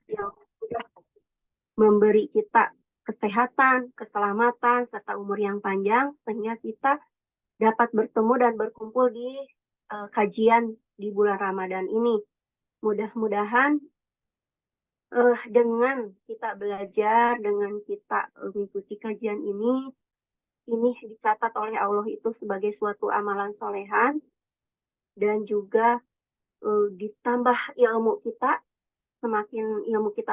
yang sudah memberi kita kesehatan, keselamatan, serta umur yang panjang, sehingga kita dapat bertemu dan berkumpul di kajian di bulan Ramadan ini. Mudah-mudahan dengan kita belajar, dengan kita mengikuti kajian ini dicatat oleh Allah itu sebagai suatu amalan solehan, dan juga ditambah ilmu kita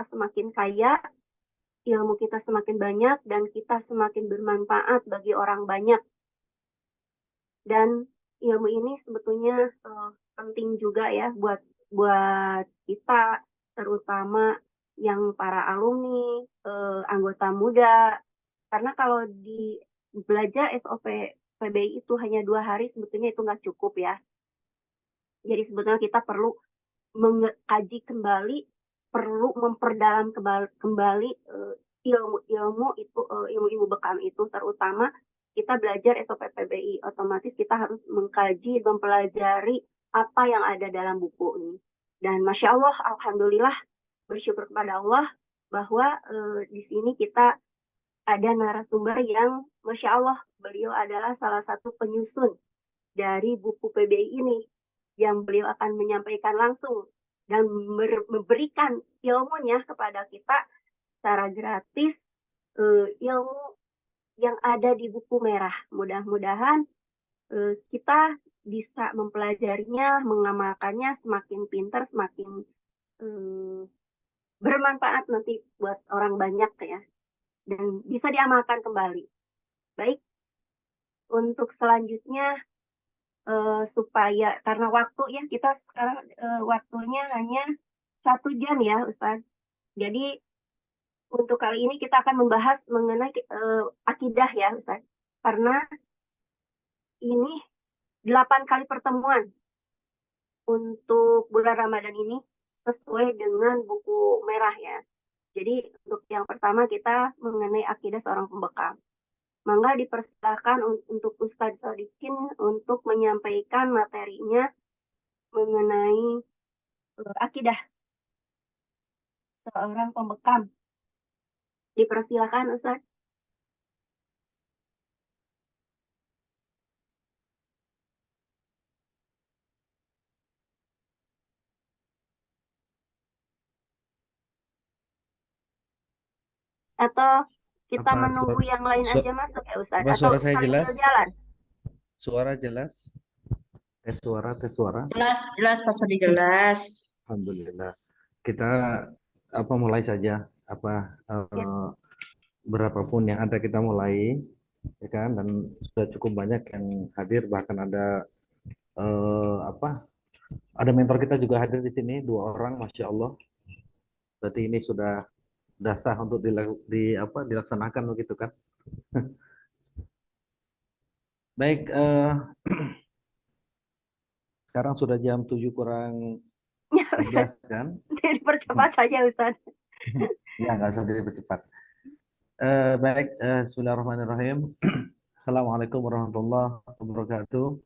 semakin kaya, ilmu kita semakin banyak, dan kita semakin bermanfaat bagi orang banyak. Dan ilmu ini sebetulnya penting juga ya buat kita, terutama yang para alumni, anggota muda. Karena kalau di belajar SOP PBI itu hanya 2 hari, sebetulnya itu nggak cukup ya. Jadi sebetulnya kita perlu mengkaji kembali, perlu memperdalam kembali ilmu-ilmu itu, ilmu-ilmu bekam itu, terutama kita belajar SOP PBI, otomatis kita harus mengkaji, mempelajari apa yang ada dalam buku ini. Dan Masya Allah, Alhamdulillah, bersyukur kepada Allah bahwa di sini kita ada narasumber yang Masya Allah, beliau adalah salah satu penyusun dari buku PBI ini, yang beliau akan menyampaikan langsung dan memberikan ilmunya kepada kita secara gratis, ilmu yang ada di buku merah. Mudah-mudahan kita bisa mempelajarinya, mengamalkannya, semakin pintar, semakin bermanfaat nanti buat orang banyak ya, dan bisa diamalkan kembali. Baik, untuk selanjutnya supaya karena waktu ya, kita sekarang waktunya hanya 1 jam ya Ustaz. Jadi untuk kali ini kita akan membahas mengenai akidah ya Ustaz. Karena ini 8 kali pertemuan untuk bulan Ramadan ini sesuai dengan buku merah ya. Jadi untuk yang pertama kita mengenai akidah seorang pembekam. Mangga dipersilakan untuk Ustadz Sodikin untuk menyampaikan materinya mengenai akidah seorang pembekam. Dipersilakan Ustadz. Atau kita Apa menunggu yang lain aja masuk ya Ustadz? apa Atau suara saya sambil jelas? jalan? Suara jelas? Tes suara, tes suara. Jelas, jelas Pak Sodi, jelas. Alhamdulillah. Kita mulai saja. Ya. Berapapun yang ada kita mulai, ya kan? Dan sudah cukup banyak yang hadir, bahkan ada ada mentor kita juga hadir di sini 2 orang, masya Allah. Berarti ini sudah sah untuk dilaksanakan begitu kan? Baik, sekarang sudah jam 7 kurang Ya Ustadz, 11 kan? dipercepat saja Ustadz. Ya, nggak usah dipercepat. Baik, bismillahirrahmanirrahim. Assalamualaikum warahmatullahi wabarakatuh.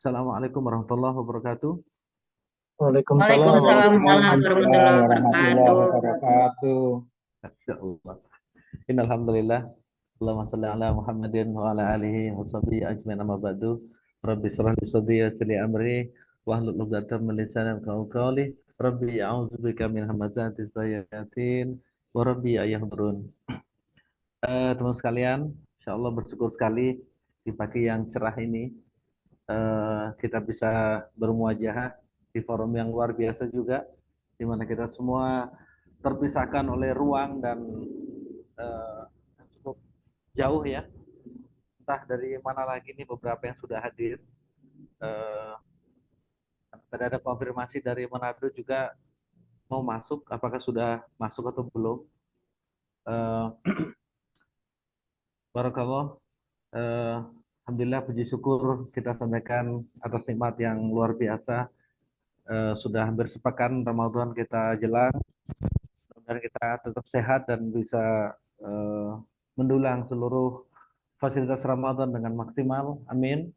Assalamualaikum warahmatullahi wabarakatuh. Waalaikumsalam warahmatullahi wabarakatuh. Insyaallah. Innalhamdulillah. Allahumma shalli ala Muhammadin wa ala alihi wa sahbihi ajmain, amma ba'du. Rabbi shrah li sadri wa yassir li amri wahlul 'uqdatam min lisani yafqahu qawli. Rabbi a'udzubika min hamazati syayatin wa rabbi ayahdurun. Teman sekalian, insyaallah bersyukur sekali di pagi yang cerah ini kita bisa bermuajahah di forum yang luar biasa juga, di mana kita semua terpisahkan oleh ruang dan cukup jauh ya, entah dari mana lagi nih beberapa yang sudah hadir. Tadi ada konfirmasi dari Manado juga mau masuk, apakah sudah masuk atau belum? Barakallah. Alhamdulillah, puji syukur kita sampaikan atas nikmat yang luar biasa. Sudah hampir sepekan Ramadan kita jelang, dan kita tetap sehat dan bisa mendulang seluruh fasilitas Ramadan dengan maksimal. Amin.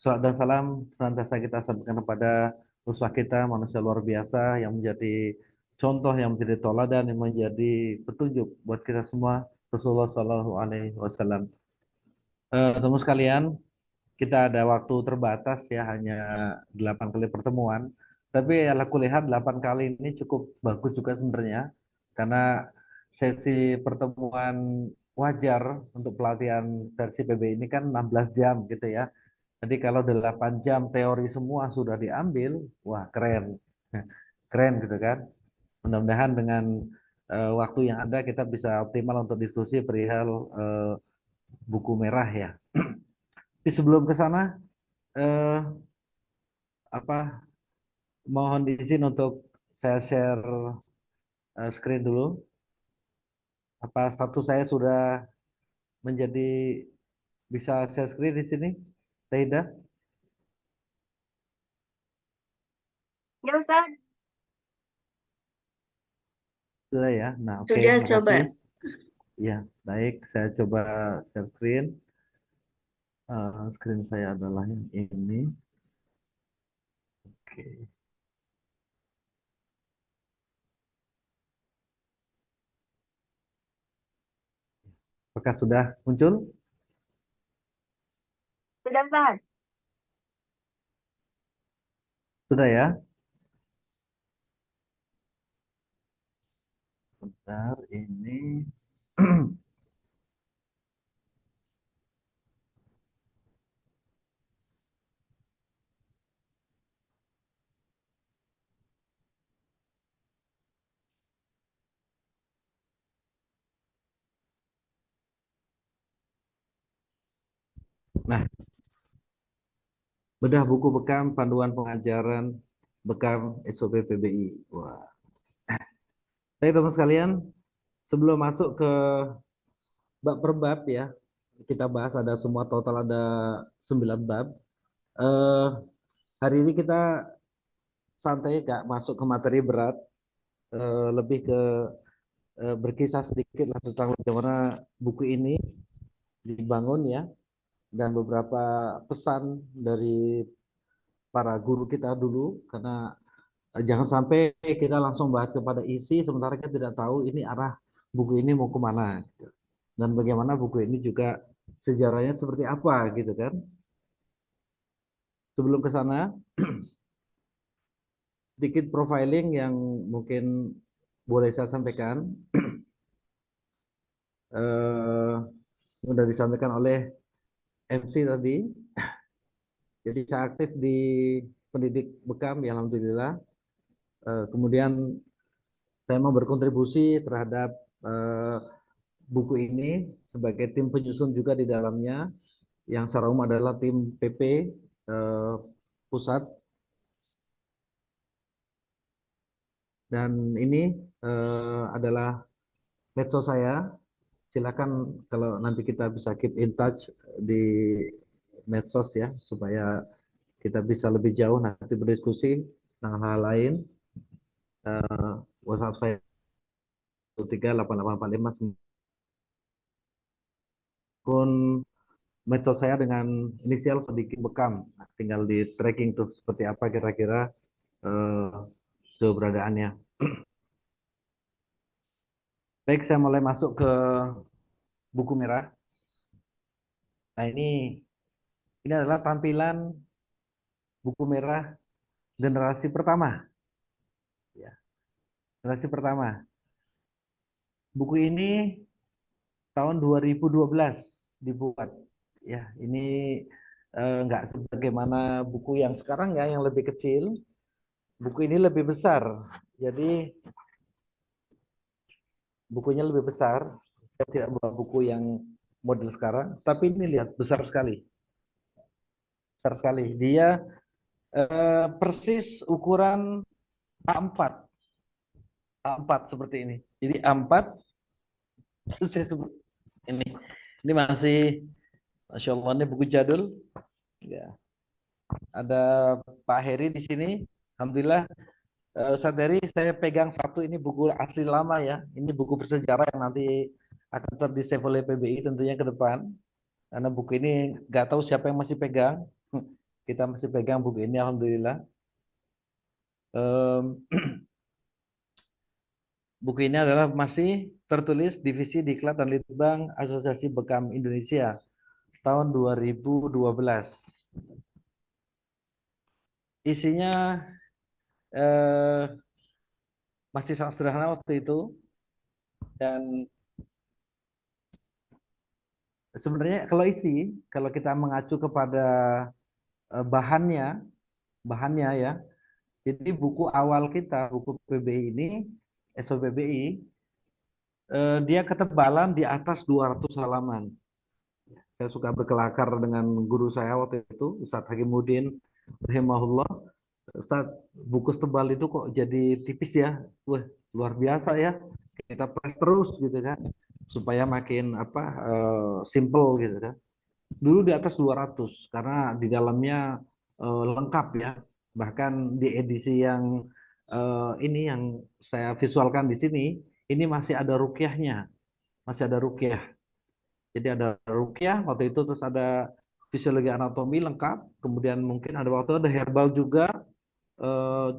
Salawat dan salam senantiasa kita sampaikan kepada uswah kita, manusia luar biasa yang menjadi contoh, yang menjadi toladan, yang menjadi petunjuk buat kita semua, Rasulullah Shallallahu Alaihi Wasallam. Teman sekalian, kita ada waktu terbatas ya, hanya 8 kali pertemuan. Tapi ala kulihat 8 kali ini cukup bagus juga sebenarnya, karena sesi pertemuan wajar untuk pelatihan versi PB ini kan 16 jam gitu ya. Jadi kalau 8 jam teori semua sudah diambil, wah keren. Keren gitu kan. Mudah-mudahan dengan waktu yang ada kita bisa optimal untuk diskusi perihal buku merah ya. Tapi sebelum ke sana, eh, apa mohon izin untuk saya share screen dulu. Apa status saya sudah menjadi bisa share screen di sini, Taida? Ya Ustaz, Sudah ya. Nah, oke, Sudah coba. makasih. Ya, baik. Saya coba share screen. Screen saya adalah yang ini. Oke. Apakah sudah muncul? sudah Ustaz. Sudah ya. Bentar, ini. Nah, bedah buku bekam panduan pengajaran bekam SOP PBI. Wah. Baik teman sekalian, sebelum masuk ke bab per bab ya, kita bahas ada semua total ada 9 bab. Eh, Hari ini kita santai gak masuk ke materi berat, lebih ke berkisah sedikit lah tentang bagaimana buku ini dibangun ya, dan beberapa pesan dari para guru kita dulu, karena jangan sampai kita langsung bahas kepada isi sementara kita tidak tahu ini arah buku ini mau kemana gitu. Dan bagaimana buku ini juga sejarahnya seperti apa gitu kan. Sebelum ke sana, sedikit profiling yang mungkin boleh saya sampaikan. Sudah disampaikan oleh MC tadi. Jadi saya aktif di pendidik bekam ya, alhamdulillah. Kemudian saya mau berkontribusi terhadap buku ini sebagai tim penyusun juga di dalamnya, yang secara umum adalah tim PP pusat. Dan ini adalah medsos saya. Silakan kalau nanti kita bisa keep in touch di medsos ya, supaya kita bisa lebih jauh nanti berdiskusi tentang hal lain. WhatsApp saya 138845, akun medsos saya dengan inisial sedikit bekam. Nah, tinggal di tracking tuh seperti apa kira-kira keberadaannya. Baik, saya mulai masuk ke buku merah. Nah, ini adalah tampilan buku merah generasi pertama. Ya, generasi pertama. Buku ini tahun 2012 dibuat. Ya, ini nggak sebagaimana buku yang sekarang ya, yang lebih kecil. Buku ini lebih besar. Jadi bukunya lebih besar. Saya tidak bawa buku yang model sekarang, tapi ini lihat besar sekali. Besar sekali. Dia persis ukuran A4. A4 seperti ini. Jadi A4 persis ini. Ini masih, Masya Allah, ini buku jadul. Ya. Ada Pak Heri di sini. Alhamdulillah. Ustaz Heri, saya pegang satu, ini buku asli lama ya. Ini buku bersejarah yang nanti akan terdisave oleh PBI tentunya ke depan. Karena buku ini nggak tahu siapa yang masih pegang. Kita masih pegang buku ini, alhamdulillah. Em, Buku ini adalah masih tertulis Divisi Diklat dan Litbang Asosiasi Bekam Indonesia tahun 2012. Isinya eh, masih sangat sederhana waktu itu, dan sebenarnya kalau kita mengacu kepada bahannya ya. Jadi buku awal kita, buku PBI ini, SOPBI, dia ketebalan di atas 200 halaman. Saya suka berkelakar dengan guru saya waktu itu, Ustadz Hakimuddin rahimahullah. Ustadz, buku setebal itu kok jadi tipis ya? Wah, luar biasa ya. Kita press terus gitu kan, supaya makin simple gitu kan. Dulu di atas 200 karena di dalamnya lengkap ya. Bahkan di edisi yang ini yang saya visualkan di sini, ini masih ada rukyahnya, masih ada rukyah. Jadi ada rukyah waktu itu, terus ada fisiologi anatomi lengkap, kemudian mungkin ada waktu ada herbal juga,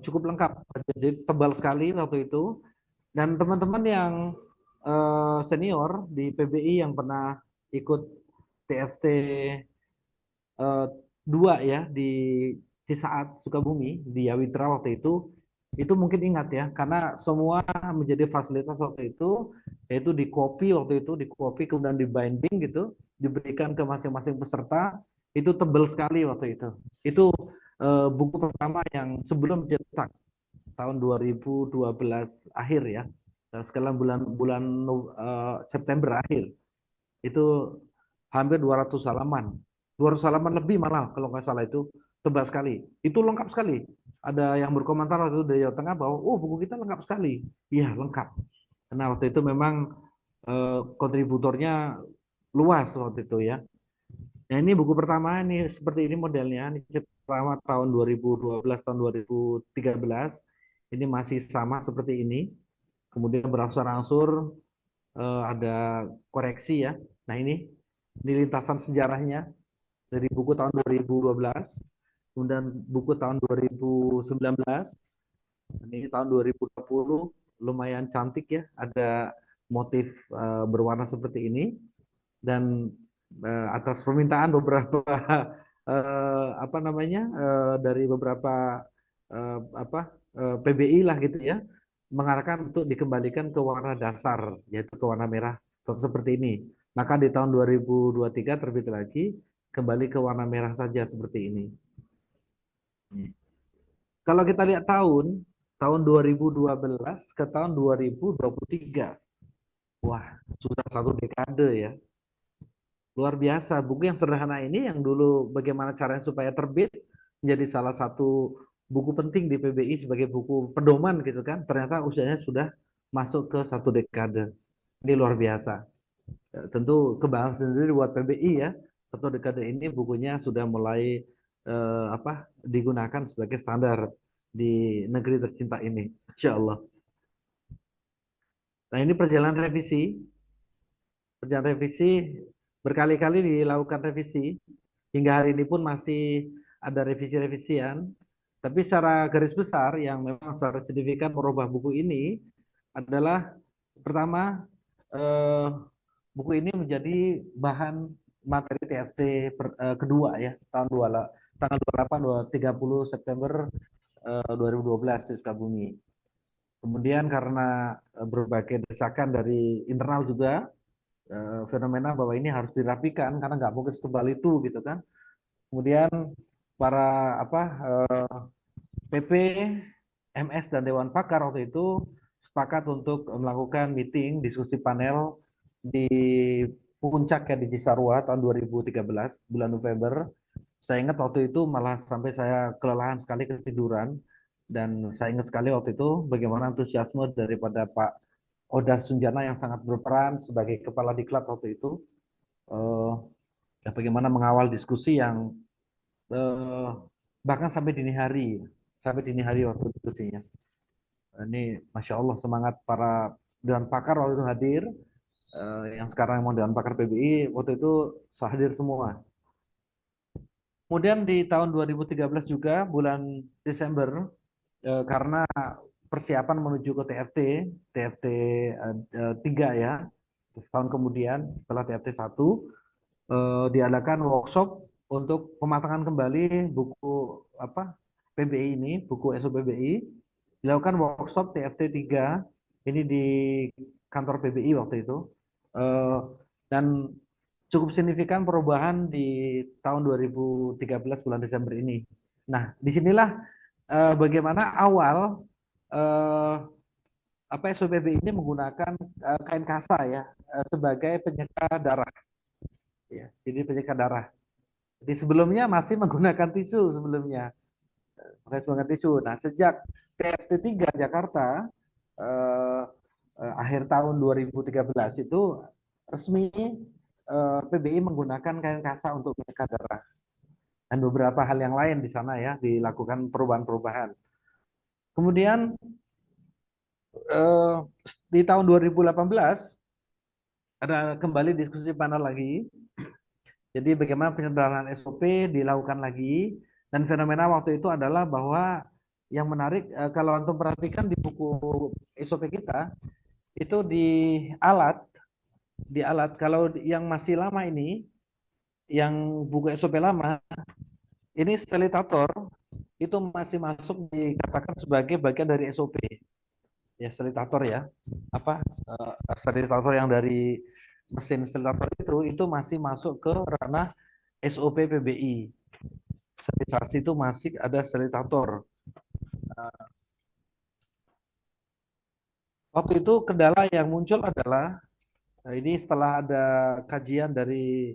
cukup lengkap. Jadi tebal sekali waktu itu. Dan teman-teman yang senior di PBI yang pernah ikut TFT eh, 2 ya di saat Sukabumi di Yawitra waktu itu mungkin ingat ya, karena semua menjadi fasilitas waktu itu, yaitu di copy waktu itu, di copy kemudian di binding gitu, diberikan ke masing-masing peserta. Itu tebal sekali waktu itu buku pertama yang sebelum cetak tahun 2012 akhir ya. Sekarang bulan September akhir itu hampir 200 halaman. 200 halaman lebih malah kalau nggak salah, itu tebal sekali. Itu lengkap sekali. Ada yang berkomentar waktu itu dari Jawa Tengah bahwa, oh buku kita lengkap sekali. Iya, lengkap. Karena waktu itu memang kontributornya luas waktu itu ya. Nah ini buku pertama, ini seperti ini modelnya. Ini pertama tahun 2012, tahun 2013. Ini masih sama seperti ini. Kemudian berangsur-angsur ada koreksi ya. Nah ini lintasan sejarahnya dari buku tahun 2012, kemudian buku tahun 2019, ini tahun 2020, lumayan cantik ya, ada motif berwarna seperti ini, dan atas permintaan beberapa dari beberapa PBI lah gitu ya, mengarahkan untuk dikembalikan ke warna dasar, yaitu ke warna merah seperti ini. Maka di tahun 2023 terbit lagi, kembali ke warna merah saja seperti ini. Kalau kita lihat tahun 2012 ke tahun 2023, wah sudah 1 dekade ya. Luar biasa, buku yang sederhana ini yang dulu bagaimana caranya supaya terbit menjadi salah satu buku penting di PBI sebagai buku pedoman gitu kan, ternyata usianya sudah masuk ke 1 dekade. Ini luar biasa. Tentu kebanggaan sendiri buat PBI ya, 1 dekade ini bukunya sudah mulai digunakan sebagai standar di negeri tercinta ini, Insya Allah. Nah ini perjalanan revisi berkali-kali dilakukan revisi, hingga hari ini pun masih ada revisi-revisian. Tapi secara garis besar yang memang secara signifikan merubah buku ini adalah, pertama, eh, buku ini menjadi bahan materi TFT kedua ya, tanggal 28 30 September 2012 di Sukabumi. Kemudian karena berbagai desakan dari internal juga, fenomena bahwa ini harus dirapikan karena nggak mungkin setebal itu gitu kan. Kemudian para PP, MS dan Dewan Pakar waktu itu sepakat untuk melakukan meeting diskusi panel di puncak ya di Cisarua tahun 2013 bulan November. Saya ingat waktu itu malah sampai saya kelelahan sekali, ketiduran, dan saya ingat sekali waktu itu bagaimana antusiasme daripada Pak Odas Sunjana yang sangat berperan sebagai kepala diklat waktu itu, eh, bagaimana mengawal diskusi yang eh, bahkan sampai dini hari waktu diskusinya. Ini Masya Allah semangat para Dewan Pakar waktu itu hadir, yang sekarang mau Dewan Pakar PBI waktu itu hadir semua. Kemudian di tahun 2013 juga bulan Desember, karena persiapan menuju ke TFT 3 ya, setahun kemudian setelah TFT 1, diadakan workshop untuk pematangan kembali buku PBI ini, buku SO PBI. Dilakukan workshop TFT 3 ini di kantor PBI waktu itu. Dan cukup signifikan perubahan di tahun 2013 bulan Desember ini. Nah, disinilah bagaimana awal SOPB ini menggunakan kain kasa ya sebagai penyeka darah. Ya, jadi penyeka darah. Jadi sebelumnya masih menggunakan tisu sebelumnya. Menggunakan tisu. Nah, sejak TFT 3 Jakarta akhir tahun 2013 itu resmi PBI menggunakan kain kasa untuk penyeka darah. Dan beberapa hal yang lain di sana ya dilakukan perubahan-perubahan. Kemudian di tahun 2018 ada kembali diskusi panel lagi. Jadi bagaimana penyederhanaan SOP dilakukan lagi, dan fenomena waktu itu adalah bahwa yang menarik kalau antum perhatikan di buku SOP kita itu di alat kalau yang masih lama ini, yang buku SOP lama ini selitator itu masih masuk dikatakan sebagai bagian dari SOP. Ya, selitator ya. Selitator yang dari mesin selitator itu masih masuk ke ranah SOP PBI. Sterilisasi itu masih ada selitator. Waktu itu kendala yang muncul adalah ini setelah ada kajian dari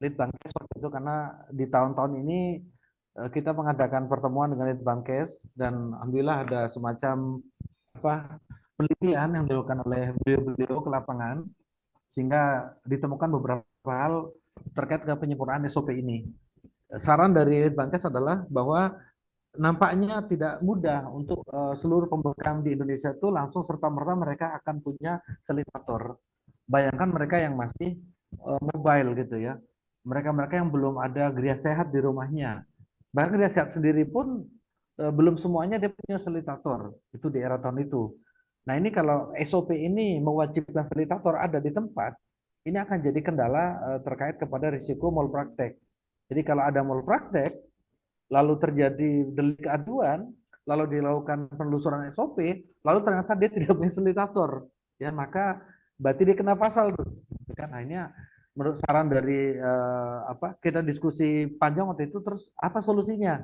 Litbangkes waktu itu, karena di tahun-tahun ini kita mengadakan pertemuan dengan Litbangkes dan alhamdulillah ada semacam penelitian yang dilakukan oleh beliau-beliau ke lapangan sehingga ditemukan beberapa hal terkait dengan penyempurnaan SOP ini. Saran dari Litbangkes adalah bahwa nampaknya tidak mudah untuk seluruh pembekam di Indonesia itu langsung serta-merta mereka akan punya selitator. Bayangkan mereka yang masih mobile gitu ya. Mereka-mereka yang belum ada geria sehat di rumahnya. Bahkan geria sehat sendiri pun belum semuanya dia punya selitator. Itu di era tahun itu. Nah, ini kalau SOP ini mewajibkan selitator ada di tempat, ini akan jadi kendala terkait kepada risiko malpraktek. Jadi kalau ada malpraktek, lalu terjadi delik aduan, lalu dilakukan penelusuran SOP, lalu ternyata dia tidak punya selitator, ya maka berarti dia kena pasal tuh. Kan hanya menurut saran dari kita diskusi panjang waktu itu, terus apa solusinya?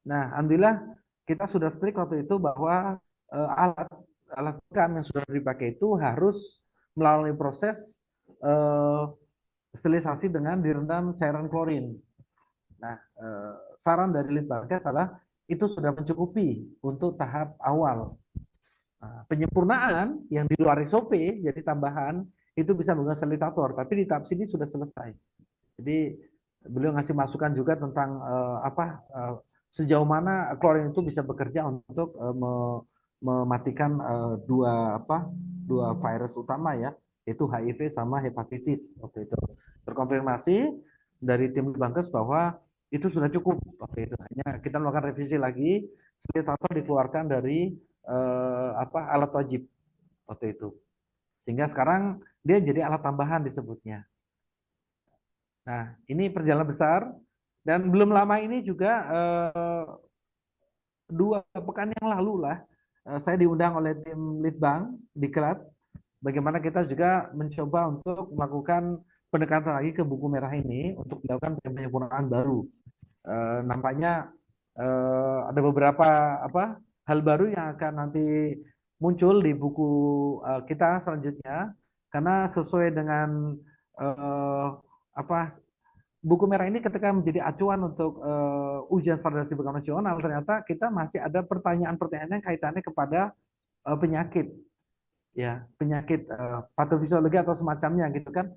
Nah, alhamdulillah kita sudah strict waktu itu bahwa alat rekam yang sudah dipakai itu harus melalui proses sterilisasi dengan direndam cairan klorin. Nah, saran dari Litbangkes adalah itu sudah mencukupi untuk tahap awal. Nah, penyempurnaan yang di luar SOP jadi tambahan itu bisa menggunakan selitator, tapi di tahap sini sudah selesai. Jadi beliau ngasih masukan juga tentang sejauh mana klorin itu bisa bekerja untuk mematikan dua virus utama ya, yaitu HIV sama hepatitis waktu itu. Terkonfirmasi dari tim Litbangkes bahwa itu sudah cukup waktu itu. Hanya kita melakukan revisi lagi, selitator dikeluarkan dari alat wajib waktu itu. Sehingga sekarang dia jadi alat tambahan disebutnya. Nah, ini perjalanan besar, dan belum lama ini juga 2 pekan yang lalu lah saya diundang oleh tim Litbang Diklat, bagaimana kita juga mencoba untuk melakukan pendekatan lagi ke buku merah ini untuk dilakukan penyempurnaan baru. Nampaknya ada beberapa hal baru yang akan nanti muncul di buku kita selanjutnya, karena sesuai dengan buku merah ini ketika menjadi acuan untuk ujian validasi program nasional, ternyata kita masih ada pertanyaan-pertanyaan yang kaitannya kepada penyakit, ya penyakit patofisiologi atau semacamnya gitu kan.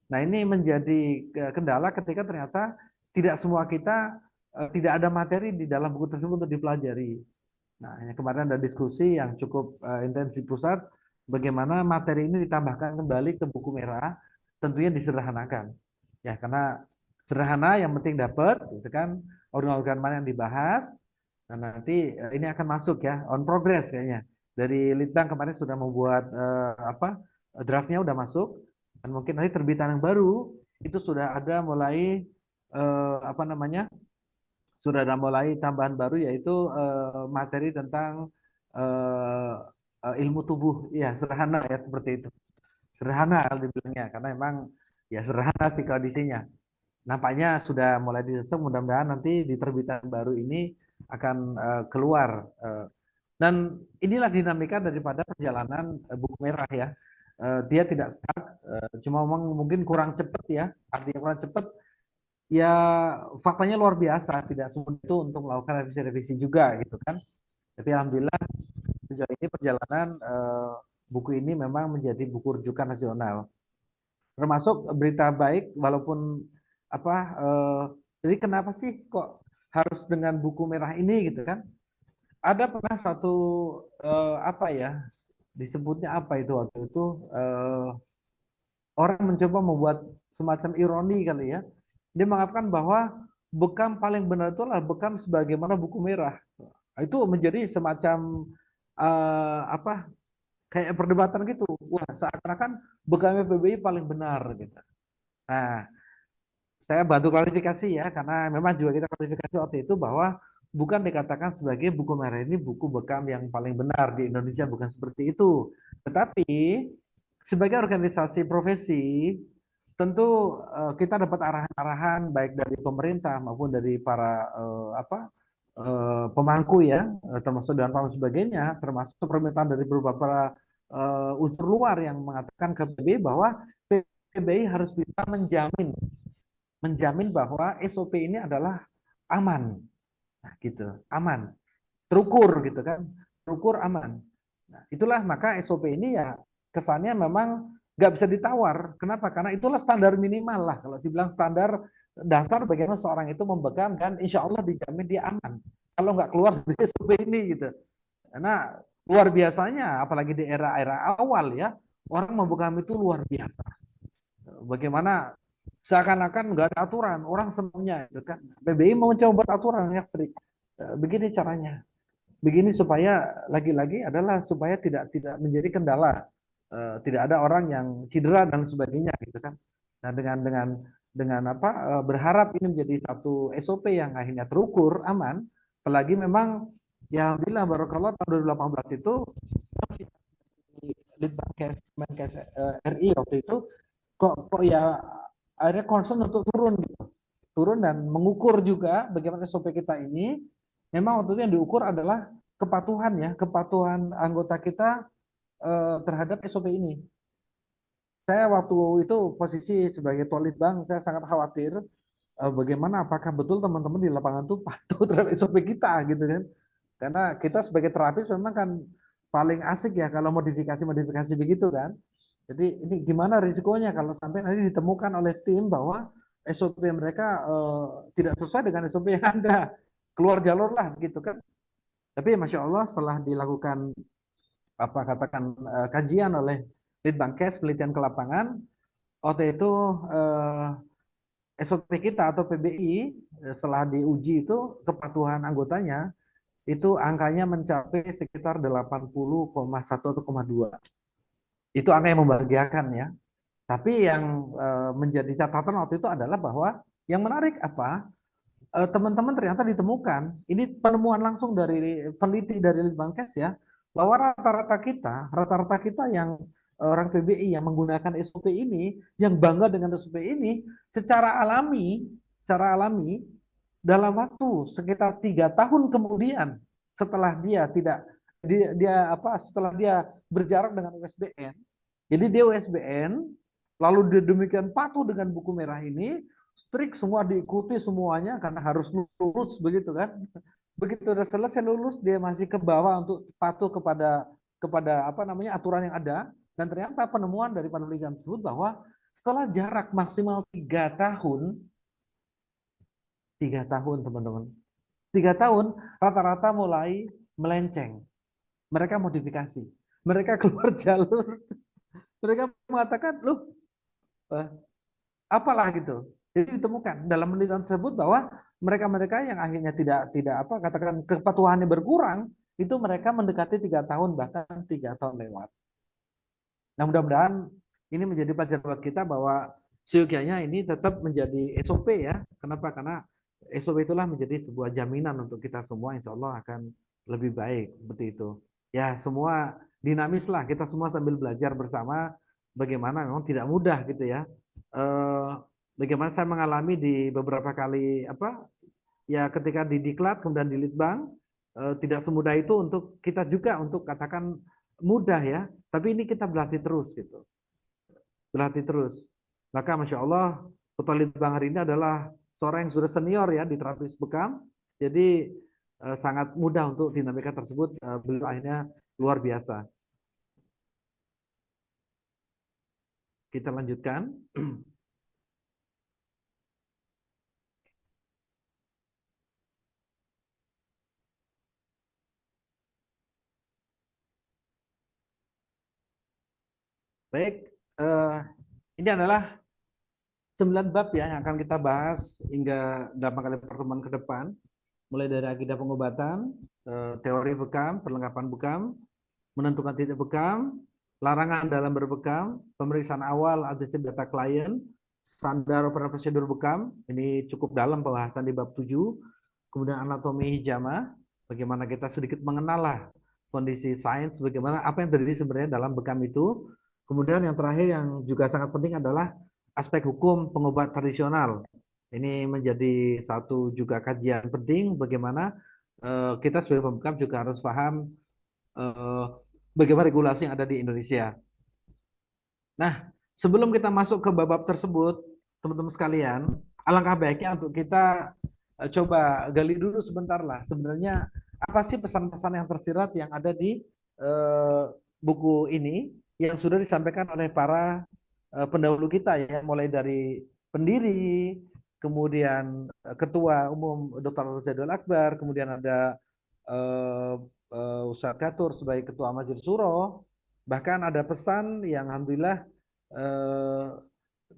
Nah, ini menjadi kendala ketika ternyata tidak semua kita tidak ada materi di dalam buku tersebut untuk dipelajari. Nah, kemarin ada diskusi yang cukup intens di pusat, bagaimana materi ini ditambahkan kembali ke buku merah, tentunya disederhanakan. Ya, karena sederhana yang penting dapat, gitu kan. organ-organ mana yang dibahas. Nah, nanti ini akan masuk ya, on progress kayaknya. Dari Litbang kemarin sudah membuat draftnya udah masuk, dan mungkin nanti terbitan yang baru itu sudah ada mulai sudah ada mulai tambahan baru yaitu materi tentang eh, ilmu tubuh, ya sederhana ya seperti itu. Sederhana kalau dibilangnya, karena memang ya sederhana sih kondisinya. Nampaknya sudah mulai disusun, mudah-mudahan nanti di terbitan baru ini akan keluar. Dan inilah dinamika daripada perjalanan buku merah ya. Dia tidak stuck, cuma memang mungkin kurang cepat ya. Artinya kurang cepat, ya faktanya luar biasa, tidak semudah itu untuk melakukan revisi-revisi juga gitu kan. Tapi alhamdulillah sejauh ini perjalanan buku ini memang menjadi buku rujukan nasional. Termasuk berita baik, walaupun jadi kenapa sih kok harus dengan buku merah ini gitu kan? Ada pernah satu disebutnya apa itu waktu itu orang mencoba membuat semacam ironi kali ya. Dia mengatakan bahwa bekam paling benar itu adalah bekam sebagaimana buku merah. Nah, itu menjadi semacam kayak perdebatan gitu. Wah, seakan-akan bekamnya PBI paling benar gitu. Nah, saya bantu klarifikasi ya, karena memang juga kita klarifikasi waktu itu bahwa bukan dikatakan sebagai buku merah ini buku bekam yang paling benar di Indonesia, bukan seperti itu. Tetapi sebagai organisasi profesi, tentu kita dapat arahan-arahan baik dari pemerintah maupun dari para pemangku ya, termasuk dan sebagainya, termasuk permintaan dari beberapa unsur luar yang mengatakan ke PBI bahwa PBI harus bisa menjamin bahwa SOP ini adalah aman, nah, gitu, aman, terukur gitu kan, terukur aman. Nah, itulah maka SOP ini ya kesannya memang nggak bisa ditawar. Kenapa? Karena itulah standar minimal lah. Kalau dibilang standar dasar bagaimana seorang itu membekam dan insya Allah dijamin dia aman. Kalau nggak keluar dari SOP ini gitu. Karena luar biasanya, apalagi di era-era awal ya, orang membekam itu luar biasa. Bagaimana seakan-akan nggak ada aturan, orang semuanya itu kan. PBI mau coba buat aturan yang strict. Begini caranya. Begini supaya lagi-lagi adalah supaya tidak menjadi kendala. Tidak ada orang yang cedera dan sebagainya gitu kan. Nah, dengan berharap ini menjadi satu SOP yang akhirnya terukur, aman, apalagi memang ya alhamdulillah barakallah tahun 2018 itu Litbangkes RI waktu itu kok ya akhirnya concern untuk turun dan mengukur juga bagaimana SOP kita ini. Memang waktu itu yang diukur adalah kepatuhan anggota kita terhadap SOP ini. Saya waktu itu posisi sebagai Tuan Litbang, saya sangat khawatir bagaimana apakah betul teman-teman di lapangan itu patuh terhadap SOP kita gitu kan. Karena kita sebagai terapis memang kan paling asik ya kalau modifikasi begitu kan. Jadi ini gimana risikonya kalau sampai nanti ditemukan oleh tim bahwa SOP mereka tidak sesuai dengan SOP yang ada, keluar jalur lah gitu kan. Tapi Masya Allah setelah dilakukan kajian oleh Litbangkes, penelitian ke lapangan, waktu itu SOP kita atau PBI setelah diuji itu kepatuhan anggotanya itu angkanya mencapai sekitar 80,1 atau 0,2. Itu angka yang membahagiakan ya. Tapi yang menjadi catatan waktu itu adalah bahwa yang menarik teman-teman ternyata ditemukan, ini penemuan langsung dari peneliti dari Litbangkes ya, bahwa rata-rata kita yang orang PBI yang menggunakan SOP ini, yang bangga dengan SOP ini, secara alami dalam waktu sekitar 3 tahun kemudian setelah setelah dia berjarak dengan USBN, jadi dia USBN, lalu dia demikian patuh dengan buku merah ini, strict semua diikuti semuanya karena harus lulus begitu kan. Begitu udah selesai lulus dia masih ke bawah untuk patuh kepada aturan yang ada, dan ternyata penemuan dari penelitian tersebut bahwa setelah jarak maksimal 3 tahun teman-teman, 3 tahun rata-rata mulai melenceng, mereka modifikasi, mereka keluar jalur, mereka mengatakan loh apalah gitu. Jadi ditemukan dalam penelitian tersebut bahwa mereka-mereka yang akhirnya tidak apa katakan kepatuhannya berkurang, itu mereka mendekati 3 tahun bahkan 3 tahun lewat. Nah, mudah-mudahan ini menjadi pelajaran buat kita bahwa seyogianya ini tetap menjadi SOP ya. Kenapa? Karena SOP itulah menjadi sebuah jaminan untuk kita semua, insya Allah akan lebih baik seperti itu. Ya, semua dinamis lah. Kita semua sambil belajar bersama bagaimana memang tidak mudah gitu ya. Eh, Bagaimana saya mengalami di beberapa kali apa ya ketika di Diklat kemudian di Litbang, tidak semudah itu untuk kita juga untuk katakan mudah ya, tapi ini kita berlatih terus gitu, berlatih terus. Maka Masya Allah Ketua Litbang hari ini adalah seorang yang sudah senior ya di terapis bekam, jadi sangat mudah untuk dinamika tersebut, beliau akhirnya luar biasa. Kita lanjutkan. Baik, ini adalah 9 bab ya yang akan kita bahas hingga 8 kali pertemuan ke depan. Mulai dari akidah pengobatan, teori bekam, perlengkapan bekam, menentukan titik bekam, larangan dalam berbekam, pemeriksaan awal atas data klien, standar operasi prosedur bekam, ini cukup dalam pembahasan di bab 7, kemudian anatomi hijama, bagaimana kita sedikit mengenal lah kondisi sains, bagaimana apa yang terjadi sebenarnya dalam bekam itu. Kemudian yang terakhir yang juga sangat penting adalah aspek hukum pengobat tradisional. Ini menjadi satu juga kajian penting bagaimana kita sebagai pembekam juga harus paham bagaimana regulasi yang ada di Indonesia. Nah, sebelum kita masuk ke bab tersebut, teman-teman sekalian, alangkah baiknya untuk kita coba gali dulu sebentar lah. Sebenarnya apa sih pesan-pesan yang tersirat yang ada di buku ini yang sudah disampaikan oleh para pendahulu kita ya, mulai dari pendiri, kemudian Ketua Umum Dr. Zaidul Akbar, kemudian ada Ustadz Gatur sebagai Ketua Majelis Suro, bahkan ada pesan yang alhamdulillah eh,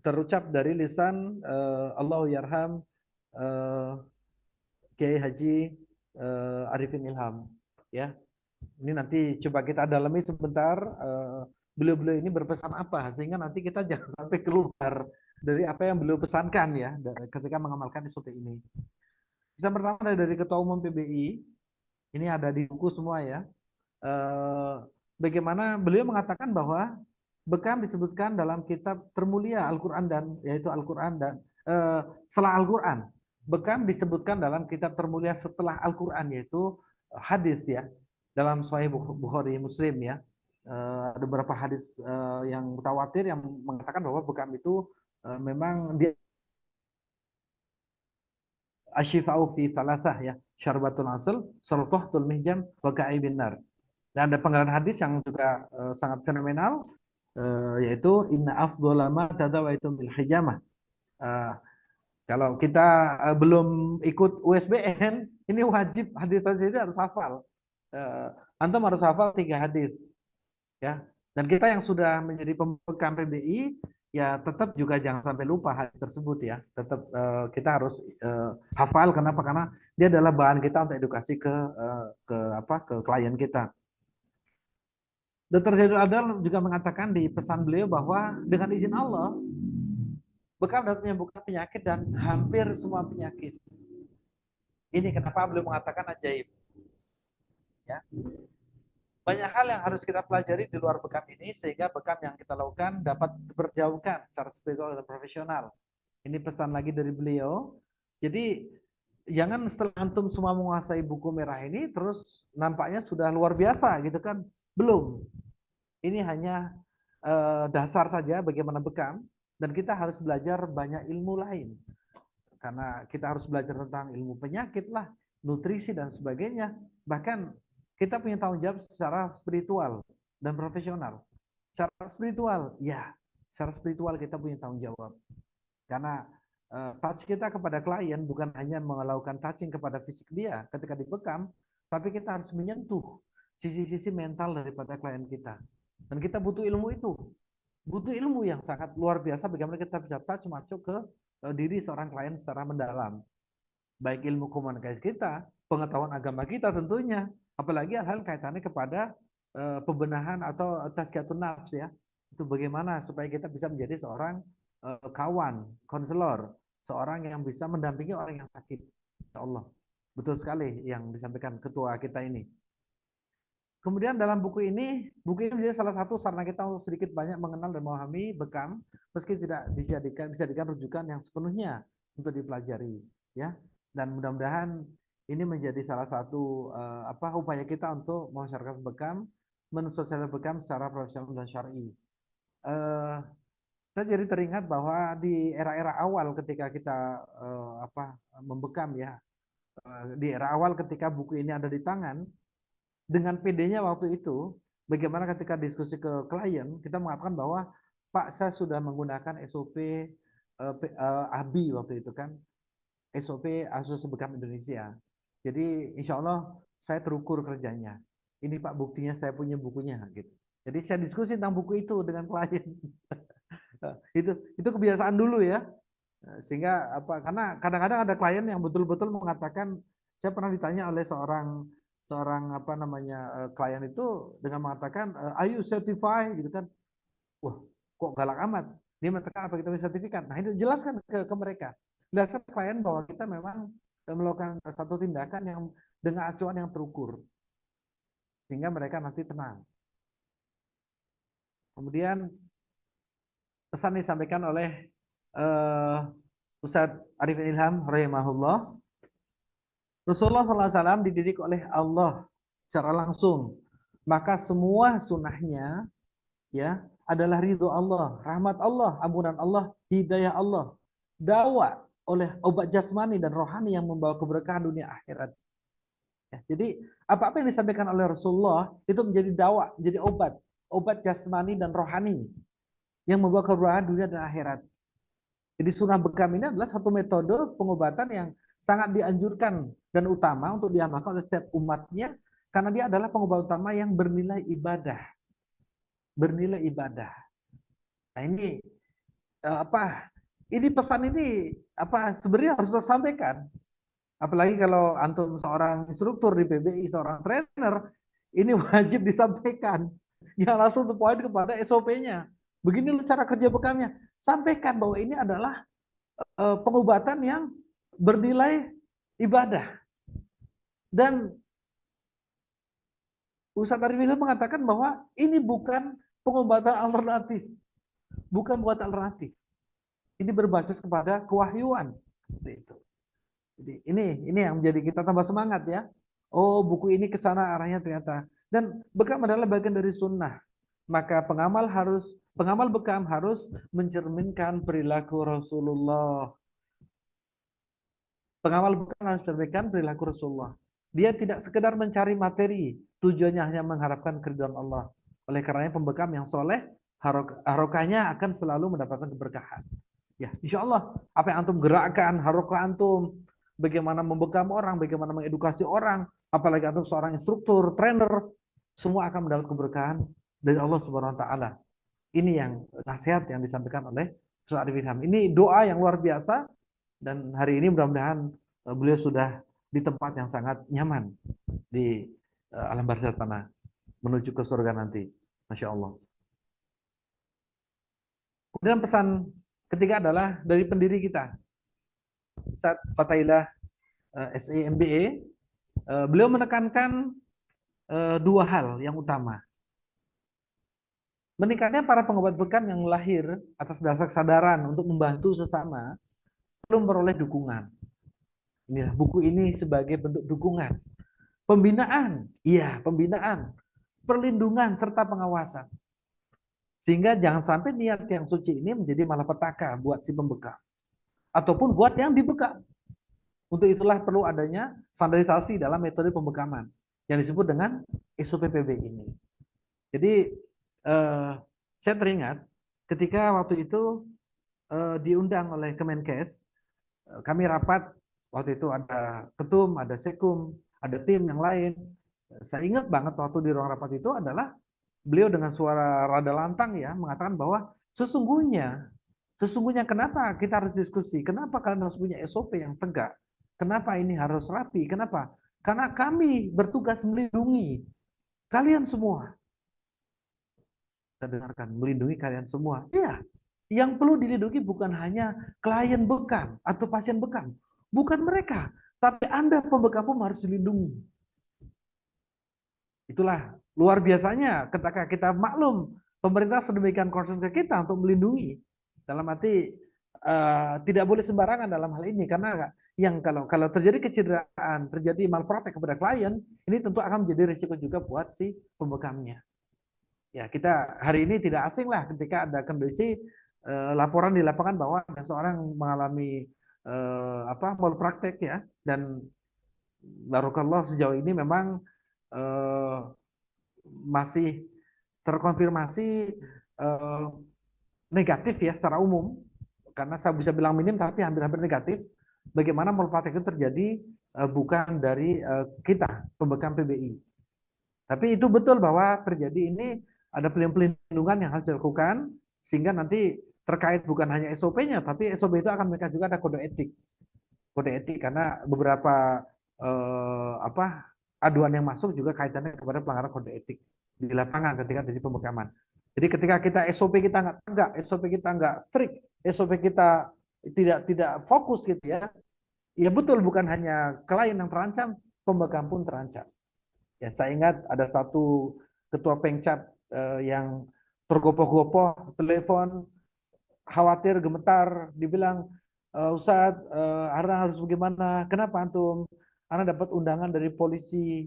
terucap dari lisan Allahu Yarham Kiai Haji Arifin Ilham ya. Ini nanti coba kita dalami sebentar beliau-beliau ini berpesan apa sehingga nanti kita jangan sampai keluar dari apa yang beliau pesankan ya ketika mengamalkan SOP ini. Yang pertama dari Ketua Umum PBI, ini ada di buku semua ya. Bagaimana beliau mengatakan bahwa bekam disebutkan dalam kitab termulia Al-Quran dan yaitu Al-Quran dan setelah Al-Quran. Bekam disebutkan dalam kitab termulia setelah Al-Quran yaitu hadis ya. Dalam Sahih Bukhari Muslim ya. Ada beberapa hadis yang mutawatir yang mengatakan bahwa bekam itu memang dia asyifa'u fi salasah ya, syarbatul asl, sartohtul mihjam, wa ka'ibin nar. Dan ada penggalan hadis yang juga sangat fenomenal, yaitu inna afdhala ma tadawaitum bil hijamah. Kalau kita belum ikut USBN, ini wajib hadis-hadis harus hafal. Antum harus hafal 3 hadis, ya. Dan kita yang sudah menjadi pemegang PBI, ya tetap juga jangan sampai lupa hadis tersebut ya. Tetap kita harus hafal. Kenapa? Karena dia adalah bahan kita untuk edukasi ke klien kita. Dr. Zaidul Adal juga mengatakan di pesan beliau bahwa dengan izin Allah, bekam dapat menyembuhkan penyakit dan hampir semua penyakit. Ini kenapa beliau mengatakan ajaib. Ya. Banyak hal yang harus kita pelajari di luar bekam ini sehingga bekam yang kita lakukan dapat berjauhkan secara spiritual dan profesional. Ini pesan lagi dari beliau. Jadi jangan setelah antum semua menguasai buku merah ini terus nampaknya sudah luar biasa gitu kan. Belum. Ini hanya dasar saja bagaimana bekam dan kita harus belajar banyak ilmu lain. Karena kita harus belajar tentang ilmu penyakit lah, nutrisi dan sebagainya. Bahkan kita punya tanggung jawab secara spiritual dan profesional. Secara spiritual, ya, secara spiritual kita punya tanggung jawab. Karena touch kita kepada klien bukan hanya melakukan touching kepada fisik dia ketika dibekam, tapi kita harus menyentuh sisi-sisi mental daripada klien kita. Dan kita butuh ilmu itu. Butuh ilmu yang sangat luar biasa bagaimana kita bisa touch masuk ke diri seorang klien secara mendalam. baik ilmu komunikasi kita, pengetahuan agama kita tentunya, apalagi hal-hal kaitannya kepada pembenahan atau tazkiyatun nafs ya. Itu bagaimana supaya kita bisa menjadi seorang kawan, konselor, seorang yang bisa mendampingi orang yang sakit. Insya Allah. Betul sekali yang disampaikan ketua kita ini. Kemudian dalam buku ini menjadi salah satu sarana kita untuk sedikit banyak mengenal dan memahami bekam, meski tidak dijadikan rujukan yang sepenuhnya untuk dipelajari, ya. Dan mudah-mudahan ini menjadi salah satu upaya kita untuk masyarakat bekam, mensosialisasikan bekam secara profesional dan syar'i. Saya jadi teringat bahwa di era-era awal ketika kita membekam ya, di era awal ketika buku ini ada di tangan. Dengan PD-nya waktu itu, bagaimana ketika diskusi ke klien, kita mengatakan bahwa Pak, saya sudah menggunakan SOP ABI waktu itu kan, SOP Asosiasi Bekam Indonesia. Jadi insya Allah saya terukur kerjanya. Ini Pak buktinya saya punya bukunya gitu. Jadi saya diskusi tentang buku itu dengan klien. itu kebiasaan dulu ya. Sehingga karena kadang-kadang ada klien yang betul-betul mengatakan, saya pernah ditanya oleh seorang klien itu dengan mengatakan are you certified gitu kan. Wah, kok galak amat. Dia mengatakan apa kita bisa sertifikat. Nah, itu jelaskan ke mereka. Jelaskan klien bahwa kita memang melakukan satu tindakan yang dengan acuan yang terukur. Sehingga mereka nanti tenang. Kemudian pesan disampaikan oleh Ustadz Arifin Ilham rahimahullah. Rasulullah SAW dididik oleh Allah secara langsung. Maka semua sunnahnya ya adalah ridho Allah, rahmat Allah, ampunan Allah, hidayah Allah. Dakwah oleh obat jasmani dan rohani yang membawa keberkahan dunia akhirat. Ya, jadi apa-apa yang disampaikan oleh Rasulullah itu menjadi dakwah, menjadi obat jasmani dan rohani yang membawa keberkahan dunia dan akhirat. Jadi sunnah bekam ini adalah satu metode pengobatan yang sangat dianjurkan dan utama untuk diamalkan oleh setiap umatnya karena dia adalah pengobat utama yang bernilai ibadah. Bernilai ibadah. Nah ini ini pesan ini sebenarnya harus tersampaikan. Apalagi kalau antum seorang instruktur di PBI, seorang trainer, ini wajib disampaikan. Jangan langsung to point kepada SOP-nya. Begini loh cara kerja bekamnya. Sampaikan bahwa ini adalah pengobatan yang bernilai ibadah. Dan Ustadz Arifin mengatakan bahwa ini bukan pengobatan alternatif. Bukan buat alternatif. Ini berbasis kepada kewahyuan. Seperti itu. Jadi ini yang menjadi kita tambah semangat ya. Oh, buku ini ke sana arahnya ternyata. Dan bekam adalah bagian dari sunnah. Maka pengamal bekam harus mencerminkan perilaku Rasulullah. Pengamal bekam harus mencerminkan perilaku Rasulullah. Dia tidak sekedar mencari materi, tujuannya hanya mengharapkan keridhaan Allah. Oleh karenanya pembekam yang soleh, harokahnya akan selalu mendapatkan keberkahan. Ya, insya Allah apa yang antum gerakkan, harokah antum, bagaimana membekam orang, bagaimana mengedukasi orang, apalagi antum seorang instruktur, trainer, semua akan mendapat keberkahan dari Allah Subhanahu wa taala. Ini yang nasihat yang disampaikan oleh Ustaz Arifin Ilham. Ini doa yang luar biasa dan hari ini mudah-mudahan beliau sudah di tempat yang sangat nyaman di alam barzakh tanah menuju ke surga nanti. Masya Allah. Kemudian pesan ketiga adalah dari pendiri kita, Ustaz Fatailah SE MBA. Beliau menekankan dua hal yang utama. Meningkatnya para pengobat bekam yang lahir atas dasar kesadaran untuk membantu sesama perlu memperoleh dukungan. Inilah buku ini sebagai bentuk dukungan. Pembinaan, iya pembinaan. Perlindungan serta pengawasan. Sehingga jangan sampai niat yang suci ini menjadi malapetaka buat si pembekam. Ataupun buat yang dibekam. Untuk itulah perlu adanya standarisasi dalam metode pembekaman. Yang disebut dengan SOP PB ini. Jadi saya teringat ketika waktu itu diundang oleh Kemenkes, kami rapat, waktu itu ada ketum, ada sekum, ada tim yang lain. Saya ingat banget waktu di ruang rapat itu adalah beliau dengan suara rada lantang ya mengatakan bahwa sesungguhnya kenapa kita harus diskusi, kenapa kalian harus punya SOP yang tegak, Kenapa ini harus rapi? Kenapa? Karena kami bertugas melindungi kalian semua. Kita dengarkan, melindungi kalian semua. Iya, yang perlu dilindungi bukan hanya klien bekam atau pasien bekam. Bukan mereka. Tapi Anda pembekam pun harus dilindungi. Itulah luar biasanya ketika kita maklum pemerintah sedemikian concern ke kita untuk melindungi. Dalam arti tidak boleh sembarangan dalam hal ini, karena yang kalau terjadi kecederaan, terjadi malpraktek kepada klien, ini tentu akan menjadi risiko juga buat si pembekamnya. Ya, kita hari ini tidak asing lah ketika ada kondisi laporan di lapangan bahwa ada seorang mengalami malpraktek ya, dan barokallah sejauh ini memang masih terkonfirmasi negatif ya secara umum, karena saya bisa bilang minim tapi hampir-hampir negatif. Bagaimana malpraktek itu terjadi bukan dari kita pembekam PBI, tapi itu betul bahwa terjadi ini. Ada pelindungan yang harus dilakukan, sehingga nanti terkait bukan hanya SOP-nya, tapi SOP itu akan mereka juga ada kode etik. Kode etik karena beberapa aduan yang masuk juga kaitannya kepada pelanggaran kode etik di lapangan ketika terjadi pembekaman. Jadi ketika kita SOP kita nggak tegak, SOP kita nggak strict, SOP kita tidak fokus gitu ya, ya betul bukan hanya klien yang terancam, pembekam pun terancam. Ya, saya ingat ada satu ketua Pengcap yang tergopoh-gopoh telepon, khawatir, gemetar, dibilang, Ustadz, Ana harus bagaimana? Kenapa antum? Ana dapat undangan dari polisi.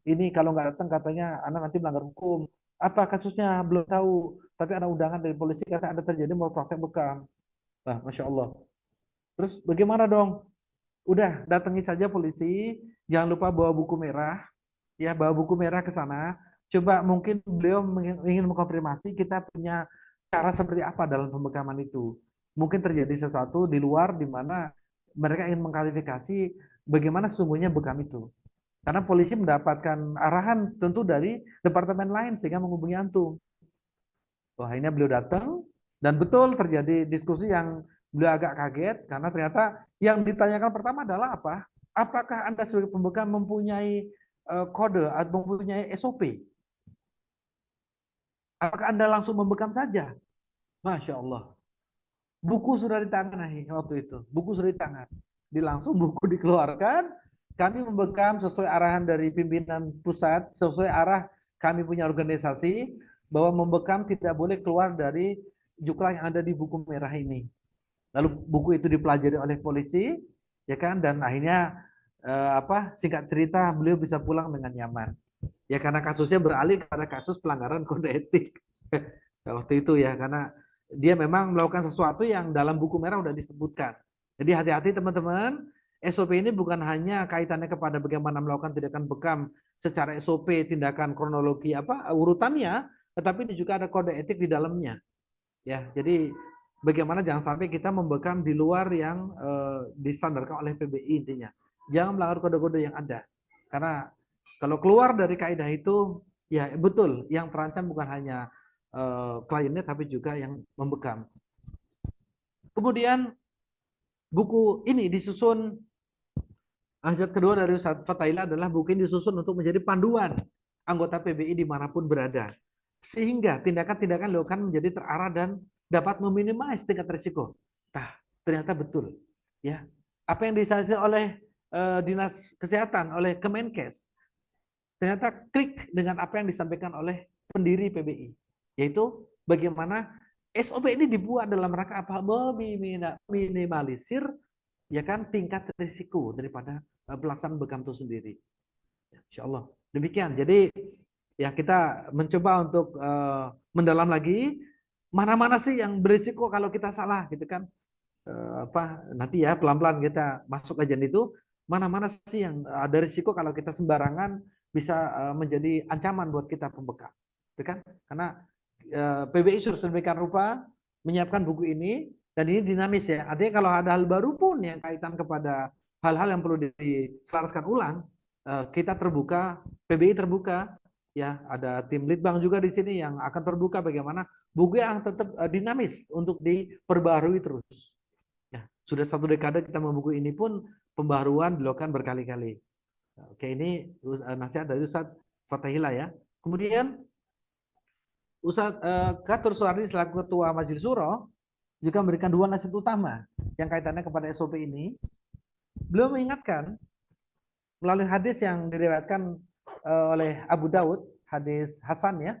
Ini kalau nggak datang katanya Ana nanti melanggar hukum. Apa kasusnya? Belum tahu. Tapi ada undangan dari polisi karena ada terjadi malpraktek bekam. Nah, Masya Allah. Terus bagaimana dong? Udah, datangi saja polisi. Jangan lupa bawa buku merah. Ya, bawa buku merah ke sana. Coba mungkin beliau ingin mengkonfirmasi kita punya cara seperti apa dalam pembekaman itu. Mungkin terjadi sesuatu di luar di mana mereka ingin mengklarifikasi bagaimana sesungguhnya bekam itu. Karena polisi mendapatkan arahan tentu dari departemen lain sehingga menghubungi antum. Wah, akhirnya beliau datang dan betul terjadi diskusi yang beliau agak kaget karena ternyata yang ditanyakan pertama adalah apa? Apakah Anda sebagai pembekam mempunyai kode atau mempunyai SOP? Apakah Anda langsung membekam saja? Masya Allah. Buku sudah di tangan waktu itu. Buku sudah di tangan. Langsung buku dikeluarkan. Kami membekam sesuai arahan dari pimpinan pusat, sesuai arah kami punya organisasi, bahwa membekam tidak boleh keluar dari juklah yang ada di buku merah ini. Lalu buku itu dipelajari oleh polisi, ya kan? Dan akhirnya singkat cerita beliau bisa pulang dengan nyaman. Ya karena kasusnya beralih kepada kasus pelanggaran kode etik. Waktu itu ya, karena dia memang melakukan sesuatu yang dalam buku merah sudah disebutkan. Jadi hati-hati teman-teman, SOP ini bukan hanya kaitannya kepada bagaimana melakukan tindakan bekam secara SOP, tindakan kronologi urutannya, tetapi ini juga ada kode etik di dalamnya. Ya, jadi bagaimana jangan sampai kita membekam di luar yang distandarkan oleh PBI intinya. Jangan melanggar kode-kode yang ada. Karena kalau keluar dari kaidah itu, ya betul, yang terancam bukan hanya kliennya, tapi juga yang membekam. Kemudian buku ini disusun, hasil kedua dari Ustaz Fathaillah adalah buku ini disusun untuk menjadi panduan anggota PBI dimanapun berada. Sehingga tindakan-tindakan dilakukan menjadi terarah dan dapat meminimais tingkat risiko. Nah, ternyata betul. Ya, apa yang disampaikan oleh Dinas Kesehatan, oleh Kemenkes, ternyata klik dengan apa yang disampaikan oleh pendiri PBI, yaitu bagaimana SOP ini dibuat dalam rangka apa? Meminimalisir ya kan tingkat risiko daripada pelaksanaan bekam itu sendiri. Insya Allah demikian. Jadi ya kita mencoba untuk mendalam lagi mana-mana sih yang berisiko kalau kita salah gitu kan. Nanti ya pelan-pelan kita masuk kajian itu, mana-mana sih yang ada risiko kalau kita sembarangan bisa menjadi ancaman buat kita pembekam, gitu kan? Karena PBI sudah sedemikian rupa menyiapkan buku ini, dan ini dinamis ya. Artinya kalau ada hal baru pun yang kaitan kepada hal-hal yang perlu diselaraskan ulang, kita terbuka, PBI terbuka, ya ada tim Litbang juga di sini yang akan terbuka bagaimana buku yang tetap dinamis untuk diperbarui terus. Ya, sudah 1 dekade kita membuku ini pun pembaharuan dilakukan berkali-kali. Oke, ini nasihat dari Ustadz Fatahillah ya. Kemudian Ustadz Gatur Suwardi selaku Ketua Majelis Syuro juga memberikan 2 nasihat utama yang kaitannya kepada SOP ini. Beliau mengingatkan melalui hadis yang diriwayatkan oleh Abu Daud, hadis Hasan ya,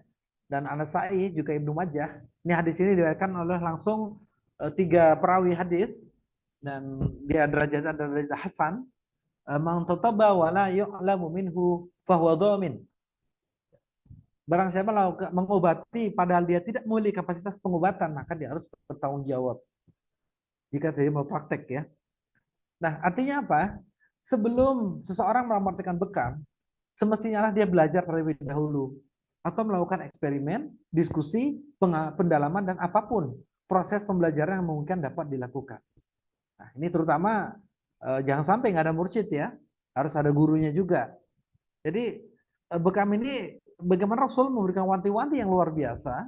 dan An-Nasa'i juga Ibnu Majah. Ini hadis ini diriwayatkan oleh langsung 3 perawi hadis dan dia derajatnya derajat Hasan. Man tatabba wa la yu'lamu minhu fahuwa dhamin. Barang siapa mengobati padahal dia tidak memiliki kapasitas pengobatan, maka dia harus bertanggung jawab jika dia mau praktek ya. Nah, artinya apa? Sebelum seseorang mempraktikkan bekam, semestinya lah dia belajar terlebih dahulu atau melakukan eksperimen, diskusi, pendalaman dan apapun proses pembelajaran yang mungkin dapat dilakukan. Nah, ini terutama jangan sampai nggak ada mursyid ya, harus ada gurunya juga. Jadi bekam ini bagaimana Rasul memberikan wanti-wanti yang luar biasa.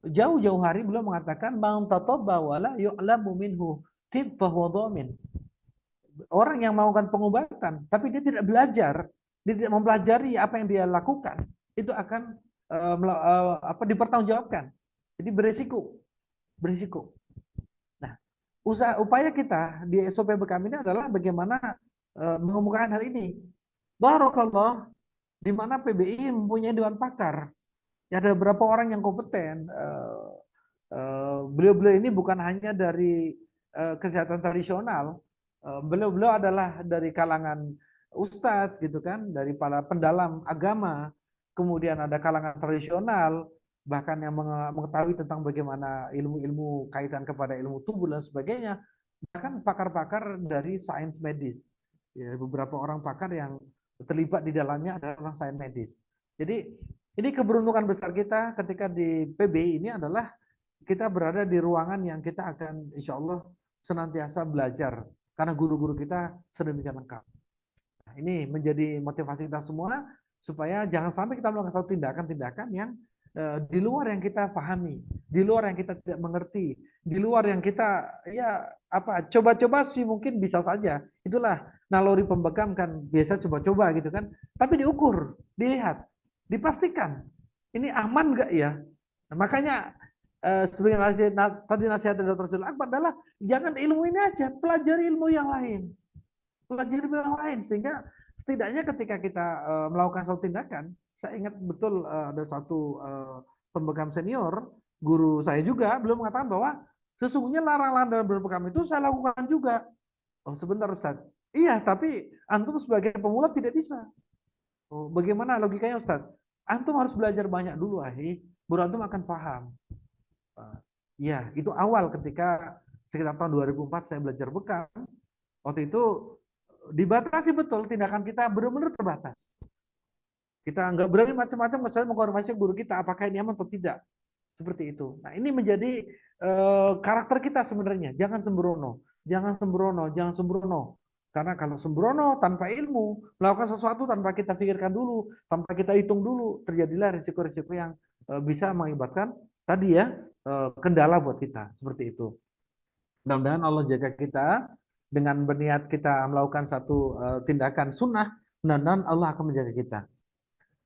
Jauh-jauh hari beliau mengatakan man tatabba wala yu'lamu minhu tib fahuwa dhamin. Orang yang melakukan pengobatan tapi dia tidak belajar, dia tidak mempelajari apa yang dia lakukan, itu akan dipertanggungjawabkan. Jadi berisiko. Nah, upaya kita di SOP bekam ini adalah bagaimana mengemukakan hal ini. Barakallah, di mana PBI mempunyai dewan pakar. Ya, ada beberapa orang yang kompeten. Beliau-beliau ini bukan hanya dari kesehatan tradisional. Beliau-beliau adalah dari kalangan ustadz gitu kan, dari para pendalam agama, kemudian ada kalangan tradisional, bahkan yang mengetahui tentang bagaimana ilmu-ilmu kaitan kepada ilmu tubuh dan sebagainya, bahkan pakar-pakar dari sains medis. Ya, beberapa orang pakar yang terlibat di dalamnya adalah sains medis. Jadi ini keberuntungan besar kita ketika di PBI ini adalah kita berada di ruangan yang kita akan insya Allah senantiasa belajar karena guru-guru kita sedemikian lengkap. Nah, ini menjadi motivasi kita semua supaya jangan sampai kita melakukan satu tindakan-tindakan yang di luar yang kita pahami, di luar yang kita tidak mengerti, di luar yang kita coba-coba sih mungkin bisa saja. Itulah naluri pembekam kan biasa coba-coba gitu kan. Tapi diukur, dilihat, dipastikan ini aman nggak ya. Nah, makanya sebagai tadi nasihat dari Dr. Sul Akbar adalah jangan ilmu ini aja, pelajari ilmu yang lain. Pelajari ilmu yang lain sehingga setidaknya ketika kita melakukan suatu tindakan, saya ingat betul ada satu pembekam senior, guru saya juga, belum mengatakan bahwa sesungguhnya larangan dalam berbekam itu saya lakukan juga. Oh sebentar Ustaz. Iya, tapi antum sebagai pemula tidak bisa. Oh, bagaimana logikanya Ustaz? Antum harus belajar banyak dulu, baru antum akan paham. Ya, itu awal ketika sekitar tahun 2004 saya belajar bekam. Waktu itu dibatasi betul, tindakan kita benar-benar terbatas. Kita nggak berani macam-macam kecuali mengkonfirmasi guru kita apakah ini aman atau tidak. Seperti itu. Nah, ini menjadi karakter kita sebenarnya. Jangan sembrono. Karena kalau sembrono tanpa ilmu, melakukan sesuatu tanpa kita pikirkan dulu, tanpa kita hitung dulu, terjadilah risiko-risiko yang bisa mengakibatkan tadi ya kendala buat kita. Seperti itu. Mudah-mudahan Allah jaga kita dengan berniat kita melakukan satu tindakan sunnah, mudah-mudahan Allah akan menjaga kita.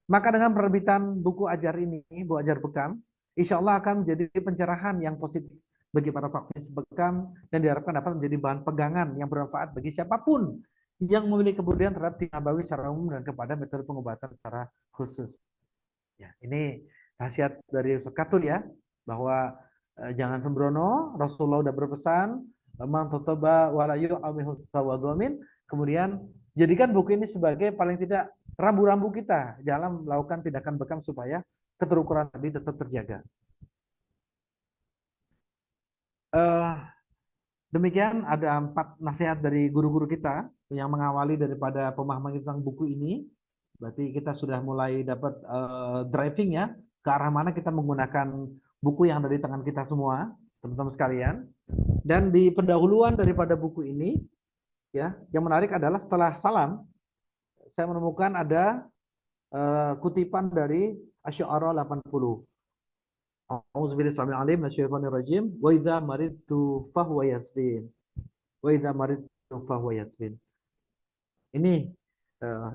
Maka dengan penerbitan buku ajar ini, buku ajar bekam, insya Allah akan menjadi pencerahan yang positif bagi para praktis bekam dan diharapkan dapat menjadi bahan pegangan yang bermanfaat bagi siapapun yang memiliki kepedulian terhadap tim nabawi secara umum dan kepada metode pengobatan secara khusus. Ya, ini nasihat dari Ustaz Katul ya, bahwa jangan sembrono. Rasulullah sudah berpesan, man tataba wala yu'amihu sawadhamin. Kemudian jadikan buku ini sebagai paling tidak rambu-rambu kita dalam melakukan tindakan bekam supaya keterukuran tadi tetap terjaga. Demikian ada 4 nasihat dari guru-guru kita yang mengawali daripada pemahaman tentang buku ini. Berarti kita sudah mulai dapat driving ya ke arah mana kita menggunakan buku yang ada di tangan kita semua, teman-teman sekalian. Dan di pendahuluan daripada buku ini ya, yang menarik adalah setelah salam saya menemukan ada kutipan dari Asy-Syu'ara 80. A'udzubillahi minasyaitonir rajim. Wa idza maridtu fahuwa yasfin. Wa idza maridtu fahuwa yasfin. Ini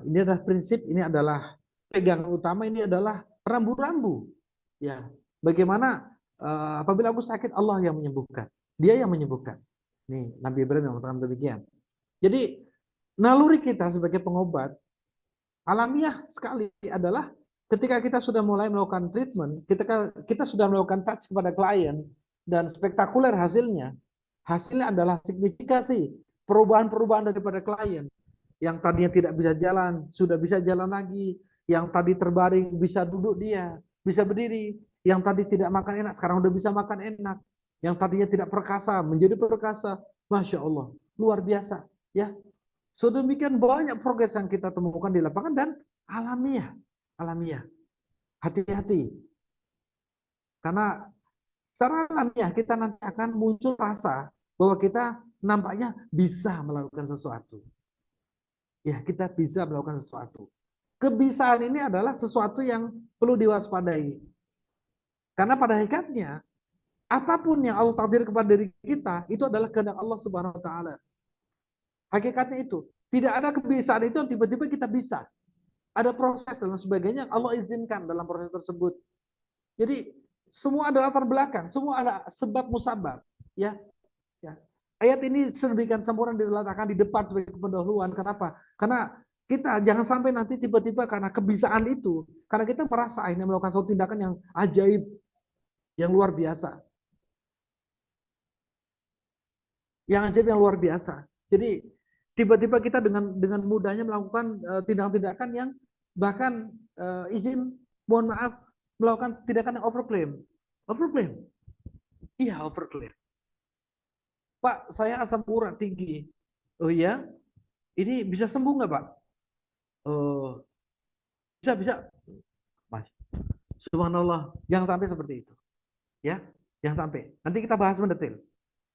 adalah prinsip, ini adalah pegangan utama, ini adalah rambu-rambu. Ya, bagaimana apabila aku sakit, Allah yang menyembuhkan. Dia yang menyembuhkan. Nih, Nabi Ibrahim yang mengatakan demikian. Jadi, naluri kita sebagai pengobat alamiah sekali adalah ketika kita sudah mulai melakukan treatment, kita sudah melakukan touch kepada klien dan spektakuler hasilnya adalah signifikasi perubahan-perubahan daripada klien. Yang tadinya tidak bisa jalan, sudah bisa jalan lagi. Yang tadi terbaring, bisa duduk dia, bisa berdiri. Yang tadi tidak makan enak, sekarang udah bisa makan enak. Yang tadinya tidak perkasa, menjadi perkasa. Masya Allah, luar biasa. Ya, sedemikian banyak progres yang kita temukan di lapangan dan alamiah. Hati-hati. Karena secara alamiah kita nanti akan muncul rasa bahwa kita nampaknya bisa melakukan sesuatu. Ya, kita bisa melakukan sesuatu. Kebisaan ini adalah sesuatu yang perlu diwaspadai. Karena pada hakikatnya, apapun yang Allah takdir kepada diri kita, itu adalah kehendak Allah Subhanahu wa taala. Hakikatnya itu. Tidak ada kebisaan itu yang tiba-tiba kita bisa. Ada proses dan sebagainya yang Allah izinkan dalam proses tersebut. Jadi, semua ada latar belakang, semua ada sebab musabab. Ya. Ayat ini sedemikian sempurna diletakkan di depan sebagai pendahuluan. Kenapa? Karena kita jangan sampai nanti tiba-tiba karena kebisaan itu, karena kita merasa akhirnya melakukan suatu tindakan yang ajaib, yang luar biasa. Yang ajaib, yang luar biasa. Jadi tiba-tiba kita dengan mudahnya melakukan tindakan-tindakan yang bahkan mohon maaf, melakukan tindakan yang overclaim. Iya, overclaim. Pak, saya asam urat tinggi. Oh iya? Ini bisa sembuh nggak, Pak? Bisa. Mas, subhanallah, jangan sampai seperti itu. Ya, jangan sampai. Nanti kita bahas mendetail.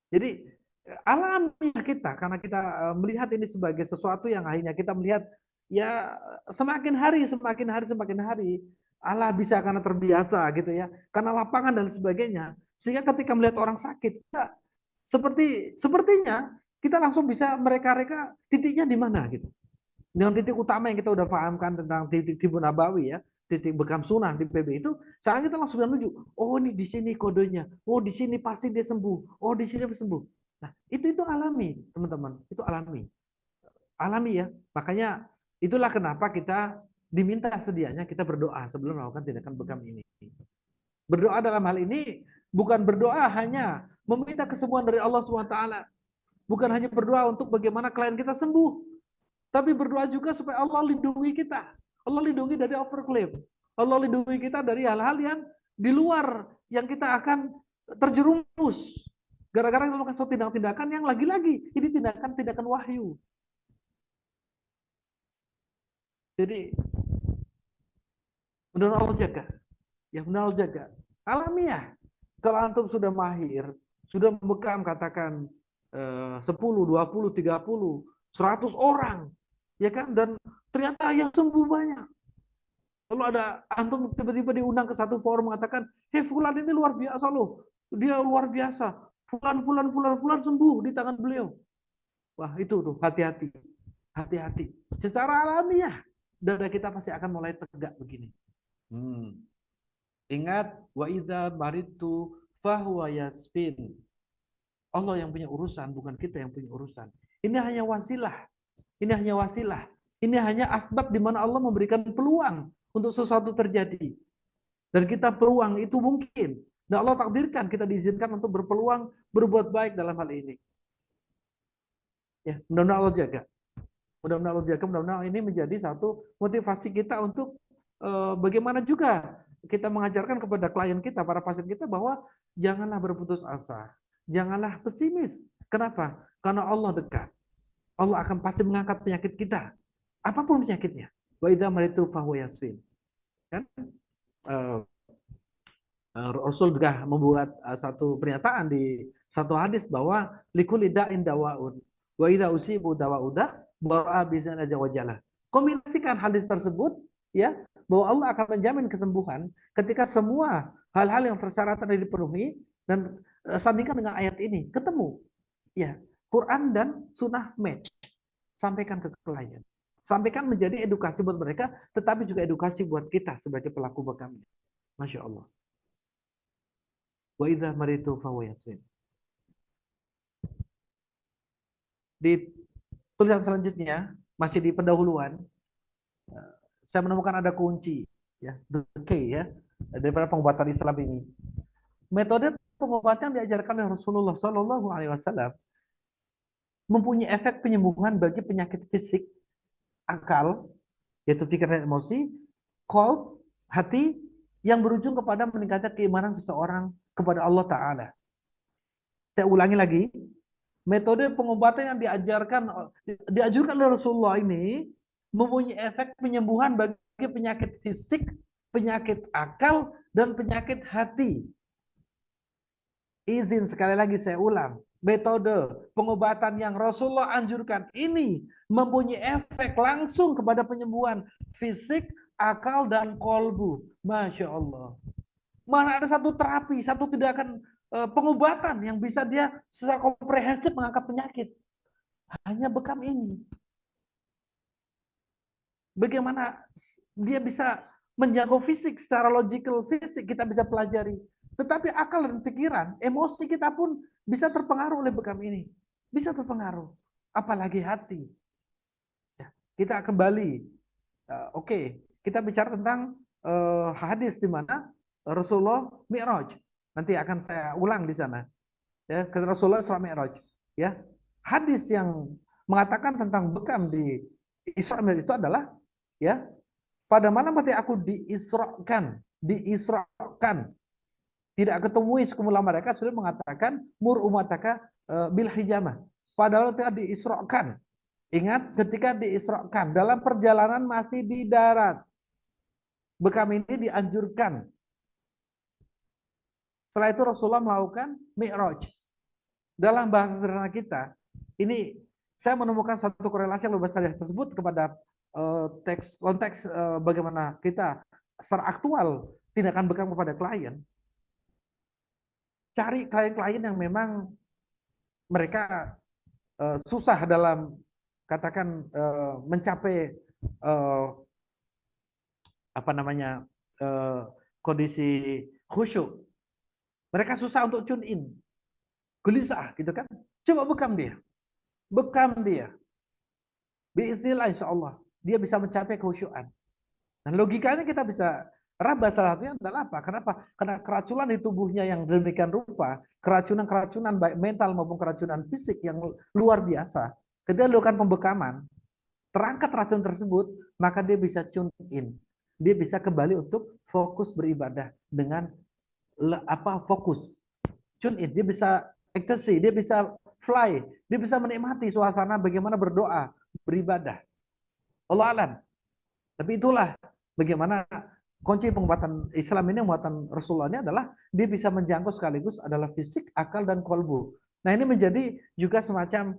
Jadi, alamiah kita, karena kita melihat ini sebagai sesuatu yang akhirnya kita melihat, ya semakin hari, Allah bisa karena terbiasa gitu ya. Karena lapangan dan sebagainya. Sehingga ketika melihat orang sakit, kita sepertinya kita langsung bisa mereka titiknya di mana gitu. Dengan titik utama yang kita udah pahamkan tentang titik Tibun Nabawi ya, titik bekam sunnah di PB itu, sekarang kita langsung menuju, oh ini di sini kodenya, oh di sini pasti dia sembuh, oh di sini sembuh. Nah, itu alami, teman-teman, itu alami ya. Makanya itulah kenapa kita diminta sedianya kita berdoa sebelum melakukan tindakan bekam ini. Berdoa dalam hal ini bukan berdoa hanya meminta kesembuhan dari Allah SWT. Bukan hanya berdoa untuk bagaimana klien kita sembuh. Tapi berdoa juga supaya Allah lindungi kita. Allah lindungi dari overclaim. Allah lindungi kita dari hal-hal yang di luar yang kita akan terjerumus. Gara-gara melakukan suatu tindakan yang lagi-lagi. Ini tindakan wahyu. Jadi, benar Allah jaga. Ya benar Allah jaga. Alamiah. Kalau antum sudah mahir, sudah membekam katakan 10, 20, 30, 100 orang, ya kan? Dan ternyata yang sembuh banyak. Lalu ada antum tiba-tiba diundang ke satu forum mengatakan, "Hei fulan ini luar biasa loh. Dia luar biasa. Fulan sembuh di tangan beliau." Wah, itu tuh hati-hati. Hati-hati. Secara alamiah dada kita pasti akan mulai tegak begini. Ingat, wa idza maritu fahuwa yasfin. Allah yang punya urusan, bukan kita yang punya urusan. Ini hanya wasilah. Ini hanya asbab di mana Allah memberikan peluang untuk sesuatu terjadi. Dan kita peluang itu mungkin. Dan Allah takdirkan kita diizinkan untuk berpeluang berbuat baik dalam hal ini. Ya, mudah-mudahan Allah jaga. Mudah-mudahan ini menjadi satu motivasi kita untuk bagaimana juga kita mengajarkan kepada klien kita, para pasien kita bahwa janganlah berputus asa, janganlah pesimis. Kenapa? Karena Allah dekat. Allah akan pasti mengangkat penyakit kita, apapun penyakitnya. Wa idza maritu fahuwa yasfin. Kan? Rasul juga membuat satu pernyataan di satu hadis bahwa likulli da'in dawaun wa idza usibu dawauda ba'a bizan aja wajalah. Kombinasikan hadis tersebut ya, bahwa Allah akan menjamin kesembuhan ketika semua hal-hal yang persyaratan dipenuhi, dan sandingkan dengan ayat ini ketemu. Ya, Quran dan sunnah match. Sampaikan ke klien. Sampaikan menjadi edukasi buat mereka, tetapi juga edukasi buat kita sebagai pelaku bekamnya. Masya Allah. Wa idza maritu fahuwa yashfin. Di tulisan selanjutnya, masih di pendahuluan, saya menemukan ada kunci, ya, the key, ya, daripada pengobatan Islam ini. Metode pengobatan yang diajarkan oleh Rasulullah Shallallahu Alaihi Wasallam mempunyai efek penyembuhan bagi penyakit fisik, akal, yaitu pikiran dan emosi, qalb, hati, yang berujung kepada meningkatkan keimanan seseorang kepada Allah Ta'ala. Saya ulangi lagi, metode pengobatan yang diajarkan oleh Rasulullah ini mempunyai efek penyembuhan bagi penyakit fisik, penyakit akal, dan penyakit hati. Izin sekali lagi saya ulang, metode pengobatan yang Rasulullah anjurkan ini mempunyai efek langsung kepada penyembuhan fisik, akal, dan kolbu. Masya Allah. Mana ada satu terapi, satu tindakan pengobatan yang bisa dia secara komprehensif mengangkat penyakit. Hanya bekam ini. Bagaimana dia bisa menjangkau fisik, secara logical fisik kita bisa pelajari. Tetapi akal dan pikiran, emosi kita pun bisa terpengaruh oleh bekam ini. Bisa terpengaruh. Apalagi hati. Ya, kita kembali. Oke, kita bicara tentang hadis di mana Rasulullah Mi'raj. Nanti akan saya ulang di sana. Ya, Rasulullah Isra Mi'raj. Ya, hadis yang mengatakan tentang bekam di Isra Mi'raj itu adalah, ya, pada malam hati aku diisrakan. Tidak ketemui sekumpulan mereka sudah mengatakan mur umataka bil hijamah. Padahal ketika diisrakan. Ingat ketika diisrakan dalam perjalanan masih di darat. Bekam ini dianjurkan. Setelah itu Rasulullah melakukan Mi'raj. Dalam bahasa sederhana kita, ini saya menemukan satu korelasi yang luar biasa tersebut kepada konteks bagaimana kita secara aktual tindakan bekam kepada klien. Cari klien-klien yang memang mereka susah dalam katakan mencapai kondisi khusyuk. Mereka susah untuk tune in, gelisah gitu kan. Coba bekam dia, Biiznillah insya Allah dia bisa mencapai kekhusyuan. Dan logikanya kita bisa raba, salah satunya adalah apa? Kenapa? Karena keracunan di tubuhnya yang demikian rupa, keracunan baik mental maupun keracunan fisik yang luar biasa. Ketika dilakukan pembekaman, terangkat racun tersebut, maka dia bisa tune in. Dia bisa kembali untuk fokus beribadah dengan fokus. Tune in, dia bisa ecstasy, dia bisa fly, dia bisa menikmati suasana bagaimana berdoa, beribadah. Allah alam. Tapi itulah bagaimana kunci pengobatan Islam ini, pengobatan Rasulullah ini adalah dia bisa menjangkau sekaligus adalah fisik, akal, dan kolbu. Nah ini menjadi juga semacam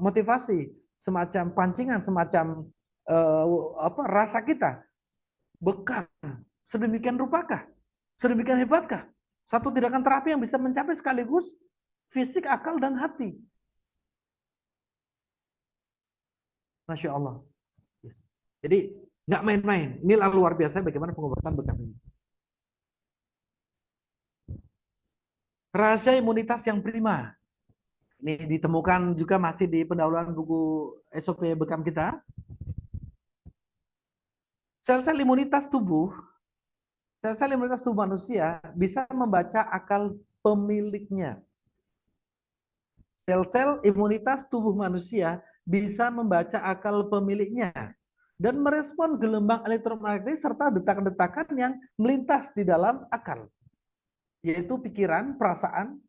motivasi, semacam pancingan, semacam rasa kita. Bekam, sedemikian rupakah? Sedemikian hebatkah? Satu tindakan terapi yang bisa mencapai sekaligus fisik, akal, dan hati. Masya Allah. Jadi nggak main-main. Inilah luar biasa bagaimana pengobatan bekam ini. Rahasia imunitas yang prima. Ini ditemukan juga masih di pendahuluan buku SOP bekam kita. Sel-sel imunitas tubuh manusia bisa membaca akal pemiliknya. Sel-sel imunitas tubuh manusia bisa membaca akal pemiliknya dan merespon gelombang elektromagnetik serta detakan-detakan yang melintas di dalam akal, yaitu pikiran, perasaan,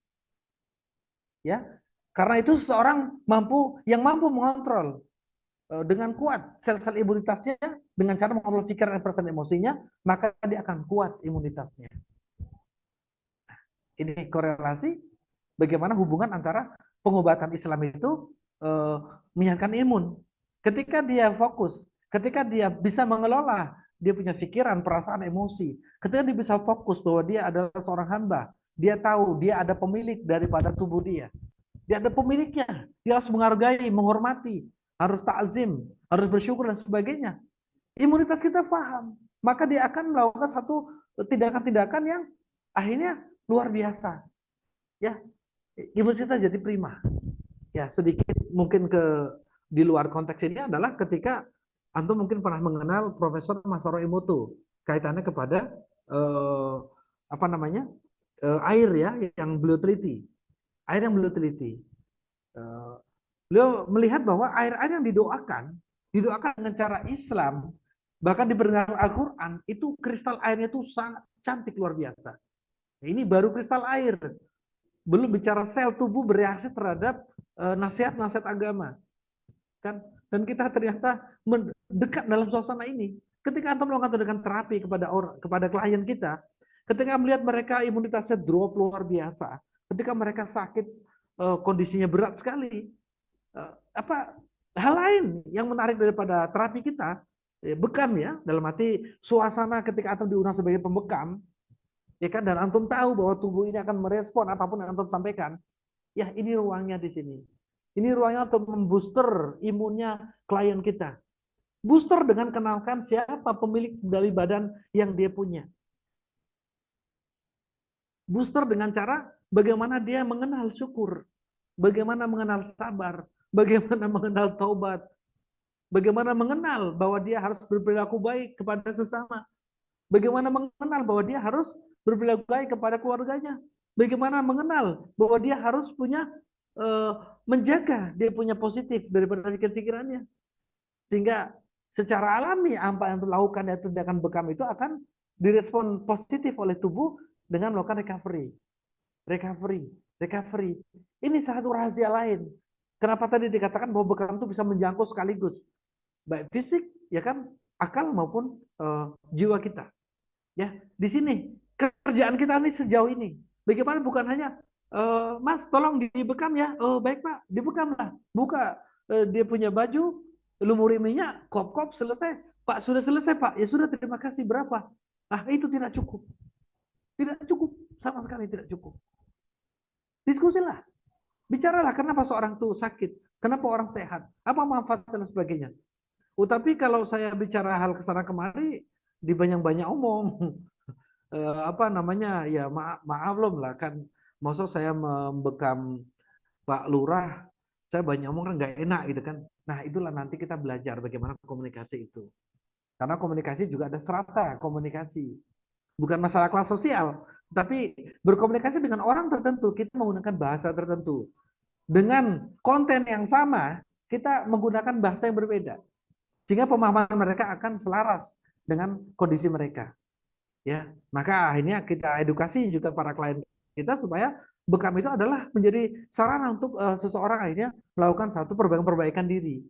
ya. Karena itu seseorang mampu mengontrol dengan kuat sel-sel imunitasnya dengan cara mengontrol pikiran dan perasaan emosinya, maka dia akan kuat imunitasnya. Ini korelasi bagaimana hubungan antara pengobatan Islam itu meningkatkan imun. Ketika dia fokus, ketika dia bisa mengelola, dia punya pikiran, perasaan, emosi. Ketika dia bisa fokus bahwa dia adalah seorang hamba, dia tahu dia ada pemilik daripada tubuh dia. Dia ada pemiliknya. Dia harus menghargai, menghormati, harus takzim, harus bersyukur dan sebagainya. Imunitas kita paham, maka dia akan melakukan satu tindakan-tindakan yang akhirnya luar biasa. Ya, imunitas kita jadi prima. Ya, sedikit mungkin di luar konteks ini adalah ketika antum mungkin pernah mengenal Profesor Masaru Emoto kaitannya kepada apa namanya air ya yang beliau teliti, air yang beliau teliti. Beliau melihat bahwa air-air yang didoakan dengan cara Islam, bahkan di perdengaran Al-Quran, itu kristal airnya itu sangat cantik luar biasa. Ini baru kristal air, belum bicara sel tubuh bereaksi terhadap nasihat-nasihat agama, kan? Dan kita ternyata mendekat dalam suasana ini. Ketika antum melakukan tindakan terapi kepada klien kita, ketika melihat mereka imunitasnya drop luar biasa, ketika mereka sakit kondisinya berat sekali, apa hal lain yang menarik daripada terapi kita, bekam ya, dalam arti suasana ketika antum diundang sebagai pembekam, ya kan, dan antum tahu bahwa tubuh ini akan merespon apapun yang antum sampaikan. Ya, ini ruangnya di sini. Ini ruangnya untuk membooster imunnya klien kita. Booster dengan kenalkan siapa pemilik dari badan yang dia punya. Booster dengan cara bagaimana dia mengenal syukur, bagaimana mengenal sabar, bagaimana mengenal taubat, bagaimana mengenal bahwa dia harus berperilaku baik kepada sesama, bagaimana mengenal bahwa dia harus berperilaku baik kepada keluarganya, bagaimana mengenal bahwa dia harus punya menjaga dia punya positif daripada pikiran-pikirannya, sehingga secara alami apa yang dilakukan yaitu tindakan bekam itu akan direspon positif oleh tubuh dengan melakukan recovery. Ini satu rahasia lain. Kenapa tadi dikatakan bahwa bekam itu bisa menjangkau sekaligus baik fisik, ya kan, akal maupun jiwa kita. Ya, di sini kerjaan kita ini sejauh ini. Bagaimana bukan hanya Mas, tolong dibekam ya. Oh, baik Pak, dibekam lah. Buka dia punya baju, lumuri minyak, kop-kop, selesai. Pak, sudah selesai Pak. Ya sudah, terima kasih. Berapa? Ah, itu tidak cukup. Tidak cukup, sama sekali tidak cukup. Diskusilah. Bicaralah kenapa seorang itu sakit, kenapa orang sehat, apa manfaat dan sebagainya. Tapi kalau saya bicara hal kesana kemari, di banyak-banyak omong, apa namanya, ya maaf loh lah kan, maksud saya membekam Pak Lurah, saya banyak omong kan nggak enak gitu kan. Nah itulah nanti kita belajar bagaimana komunikasi itu. Karena komunikasi juga ada strata komunikasi. Bukan masalah kelas sosial, tapi berkomunikasi dengan orang tertentu, kita menggunakan bahasa tertentu. Dengan konten yang sama, kita menggunakan bahasa yang berbeda. Sehingga pemahaman mereka akan selaras dengan kondisi mereka. Ya, maka akhirnya kita edukasi juga para klien kita supaya bekam itu adalah menjadi sarana untuk seseorang akhirnya melakukan satu perbaikan diri.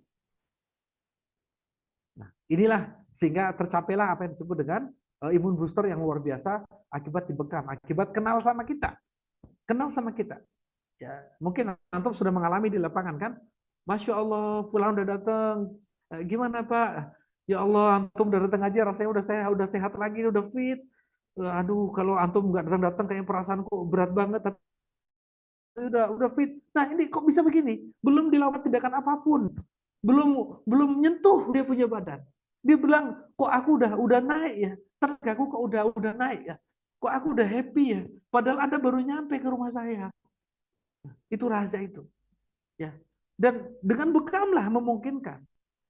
Nah, inilah sehingga tercapailah apa yang disebut dengan imun booster yang luar biasa akibat dibekam, akibat kenal sama kita. Kenal sama kita. Ya, mungkin antum sudah mengalami di lapangan kan? Masya Allah, pulang udah datang. Gimana Pak? Ya Allah, antum udah datang aja, rasanya udah sehat lagi, udah fit. Aduh, kalau antum nggak datang-datang kayak perasaan kok berat banget. Tapi udah fit. Nah ini kok bisa begini? Belum dilakukan tindakan apapun, belum nyentuh dia punya badan. Dia bilang, kok aku udah naik ya? Tenagaku kok udah naik ya? Kok aku udah happy ya? Padahal Anda baru nyampe ke rumah saya. Itu rahasia itu. Ya. Dan dengan bekamlah memungkinkan.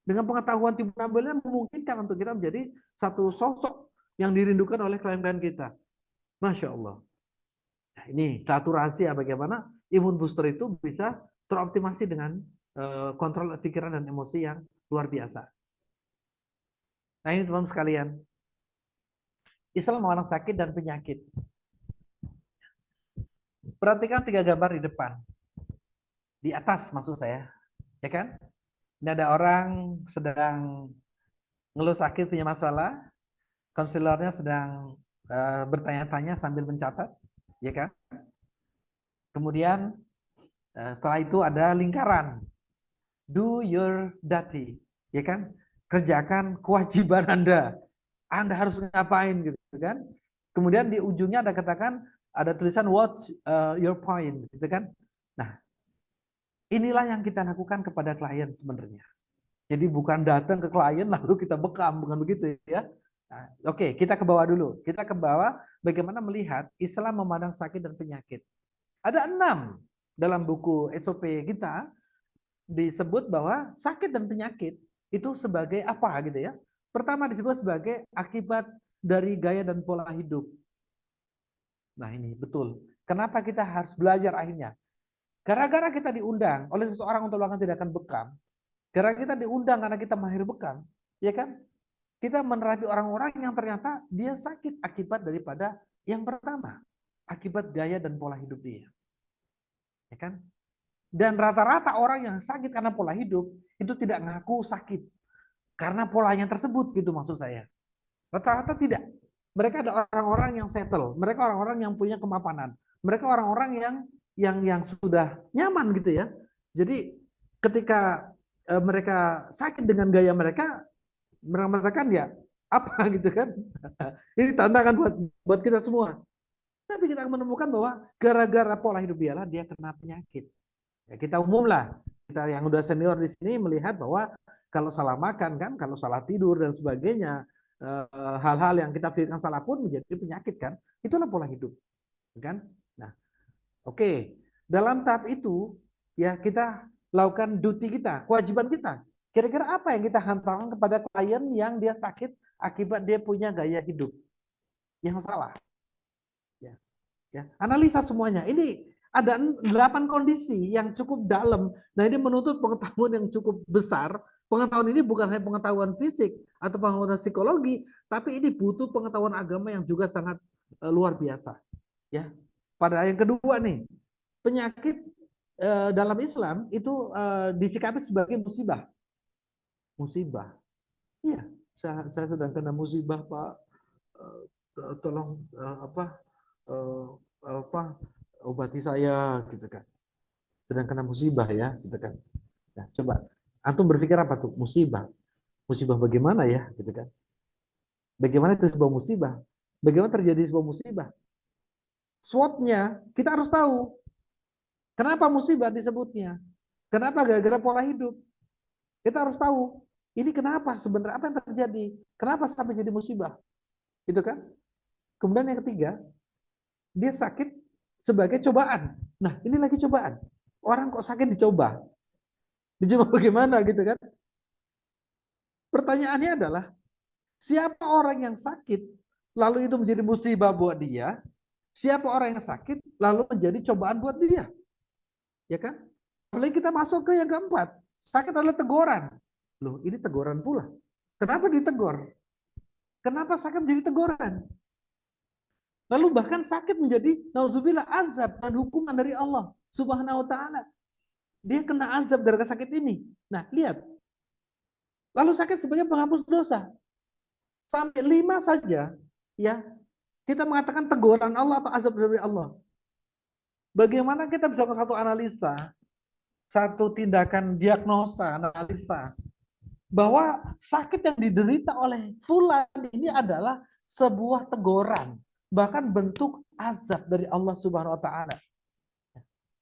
Dengan pengetahuan timbul ambilnya memungkinkan untuk kita menjadi satu sosok yang dirindukan oleh klien-klien kita. Masya Allah. Nah, ini satu rahasia bagaimana imun booster itu bisa teroptimasi dengan kontrol pikiran dan emosi yang luar biasa. Nah ini teman-teman sekalian. Islam mengenal sakit dan penyakit. Perhatikan 3 gambar di depan. Di atas maksud saya. Ya kan? Ini ada orang sedang ngeluh sakit, punya masalah. Konselornya sedang bertanya-tanya sambil mencatat. Ya kan? Kemudian setelah itu ada lingkaran. Do your duty. Ya kan? Kerjakan kewajiban Anda. Anda harus ngapain gitu kan? Kemudian di ujungnya ada tulisan what's your point gitu kan? Nah, Inilah yang kita lakukan kepada klien sebenarnya. Jadi bukan datang ke klien lalu kita bekam, bukan begitu ya. Nah, oke, kita ke bawah dulu. Kita ke bawah bagaimana melihat Islam memandang sakit dan penyakit. Ada 6 dalam buku SOP kita disebut bahwa sakit dan penyakit itu sebagai apa gitu ya. Pertama disebut sebagai akibat dari gaya dan pola hidup. Nah ini betul. Kenapa kita harus belajar akhirnya? Gara-gara kita diundang oleh seseorang untuk melakukan tindakan bekam, gara-gara kita diundang karena kita mahir bekam, ya kan? Kita menerapi orang-orang yang ternyata dia sakit akibat daripada yang pertama, akibat gaya dan pola hidup dia. Ya kan? Dan rata-rata orang yang sakit karena pola hidup itu tidak ngaku sakit karena polanya tersebut gitu maksud saya. Rata-rata tidak. Mereka ada orang-orang yang settle, mereka orang-orang yang punya kemapanan, mereka orang-orang yang sudah nyaman gitu ya. Jadi ketika mereka sakit dengan gaya mereka, merasakan ya apa gitu kan. Ini tantangan buat kita semua. Nanti kita akan menemukan bahwa gara-gara pola hidup dia kena penyakit. Ya, kita umum lah, kita yang udah senior di sini melihat bahwa kalau salah makan kan, kalau salah tidur dan sebagainya, hal-hal yang kita pikirkan salah pun menjadi penyakit kan. Itulah pola hidup, kan? Nah, oke. Dalam tahap itu ya kita lakukan duty kita, kewajiban kita. Kira-kira apa yang kita hantarkan kepada klien yang dia sakit akibat dia punya gaya hidup yang salah? Ya, ya. Analisa semuanya. Ini ada 8 kondisi yang cukup dalam. Nah, ini menuntut pengetahuan yang cukup besar. Pengetahuan ini bukan hanya pengetahuan fisik atau pengetahuan psikologi, tapi ini butuh pengetahuan agama yang juga sangat luar biasa. Ya. Pada yang kedua nih, penyakit dalam Islam itu disikapi sebagai musibah. Musibah. Iya, saya sedang kena musibah, Pak. Tolong obati saya gitu kan. Sedang kena musibah ya, gitu kan. Nah, coba antum berpikir apa tuh musibah? Musibah bagaimana ya, gitu kan? Bagaimana itu sebuah musibah? Bagaimana terjadi sebuah musibah? SWOT-nya kita harus tahu. Kenapa musibah disebutnya? Kenapa gara-gara pola hidup? Kita harus tahu. Ini kenapa sebenarnya apa yang terjadi? Kenapa sampai jadi musibah? Gitu kan? Kemudian yang ketiga, dia sakit sebagai cobaan. Nah, ini lagi cobaan. Orang kok sakit dicoba? Dicoba bagaimana gitu kan? Pertanyaannya adalah, siapa orang yang sakit, lalu itu menjadi musibah buat dia? Siapa orang yang sakit, lalu menjadi cobaan buat dia? Ya kan? Lalu kita masuk ke yang keempat. Sakit adalah teguran. Loh, ini teguran pula. Kenapa ditegur? Kenapa sakit menjadi teguran? Lalu bahkan sakit menjadi nauzubillah azab dan hukuman dari Allah Subhanahu wa taala. Dia kena azab gara-gara sakit ini. Nah, lihat. Lalu sakit sebagai penghapus dosa. Sampai 5 saja ya. Kita mengatakan teguran Allah atau azab dari Allah. Bagaimana kita bisa melakukan satu analisa, satu tindakan diagnosa, analisa bahwa sakit yang diderita oleh fulan ini adalah sebuah teguran, bahkan bentuk azab dari Allah Subhanahu wa taala.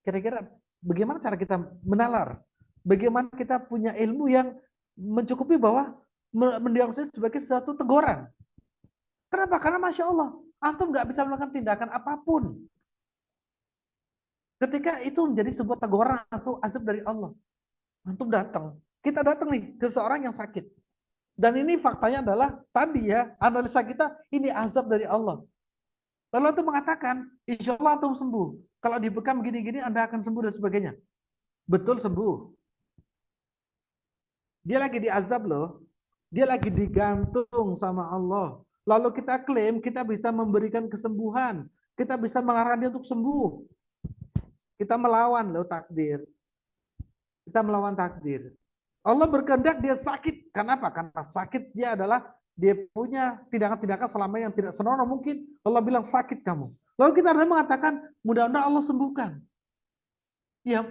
Kira-kira bagaimana cara kita menalar? Bagaimana kita punya ilmu yang mencukupi bahwa mendiagnosis sebagai suatu teguran? Kenapa? Karena Masya Allah, antum nggak bisa melakukan tindakan apapun ketika itu menjadi sebuah teguran atau azab dari Allah. Antum datang, kita datang nih ke seorang yang sakit. Dan ini faktanya adalah tadi ya, analisa kita ini azab dari Allah. Lalu antum mengatakan, insya Allah antum sembuh. Kalau dibekam gini-gini Anda akan sembuh dan sebagainya. Betul sembuh. Dia lagi diazab loh. Dia lagi digantung sama Allah. Lalu kita klaim kita bisa memberikan kesembuhan. Kita bisa mengarahkan dia untuk sembuh. Kita melawan loh takdir. Kita melawan takdir. Allah berkehendak dia sakit. Kenapa? Karena sakit dia adalah dia punya tindakan-tindakan selama yang tidak senonoh mungkin. Allah bilang sakit kamu. Lalu kita ada mengatakan mudah-mudahan Allah sembuhkan. Ya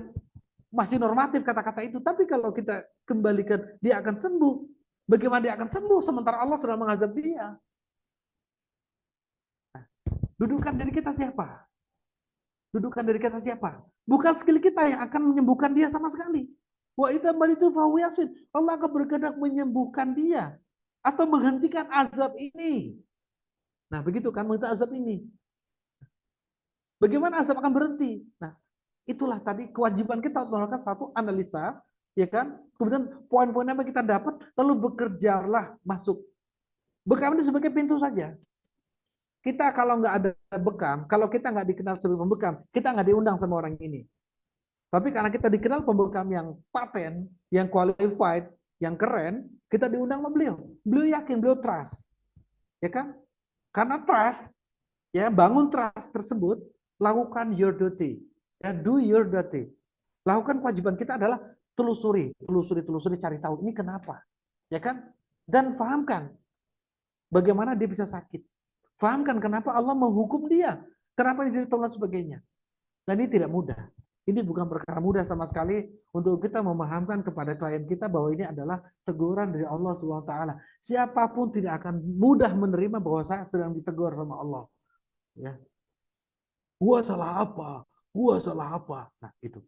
masih normatif kata-kata itu. Tapi kalau kita kembalikan dia akan sembuh. Bagaimana dia akan sembuh sementara Allah sedang mengazab dia? Nah, dudukan diri kita siapa? Dudukan dari kata siapa? Bukan skill kita yang akan menyembuhkan dia sama sekali. Wa idza maritu fahuwa yasin. Allah akan berkehendak menyembuhkan dia atau menghentikan azab ini. Nah, begitu kan menghentikan azab ini. Bagaimana azab akan berhenti? Nah, itulah tadi kewajiban kita untuk melakukan satu analisa, ya kan? Kemudian poin-poin apa kita dapat, lalu bekerjalah masuk. Bekam ini sebagai pintu saja. Kita kalau nggak ada bekam, kalau kita nggak dikenal sebagai pembekam, kita nggak diundang sama orang ini. Tapi karena kita dikenal pembekam yang paten, yang qualified, yang keren, kita diundang sama beliau. Beliau yakin, beliau trust. Ya kan? Karena trust, ya bangun trust tersebut, lakukan your duty. Ya, do your duty. Lakukan kewajiban kita adalah telusuri, cari tahu ini kenapa. Ya kan? Dan pahamkan bagaimana dia bisa sakit. Pahamkan kenapa Allah menghukum dia. Kenapa dia ditolak sebagainya. Dan ini tidak mudah. Ini bukan perkara mudah sama sekali untuk kita memahamkan kepada klien kita bahwa ini adalah teguran dari Allah SWT. Siapapun tidak akan mudah menerima bahwa saya sedang ditegur sama Allah. Ya. Gua salah apa? Gua salah apa? Nah, itu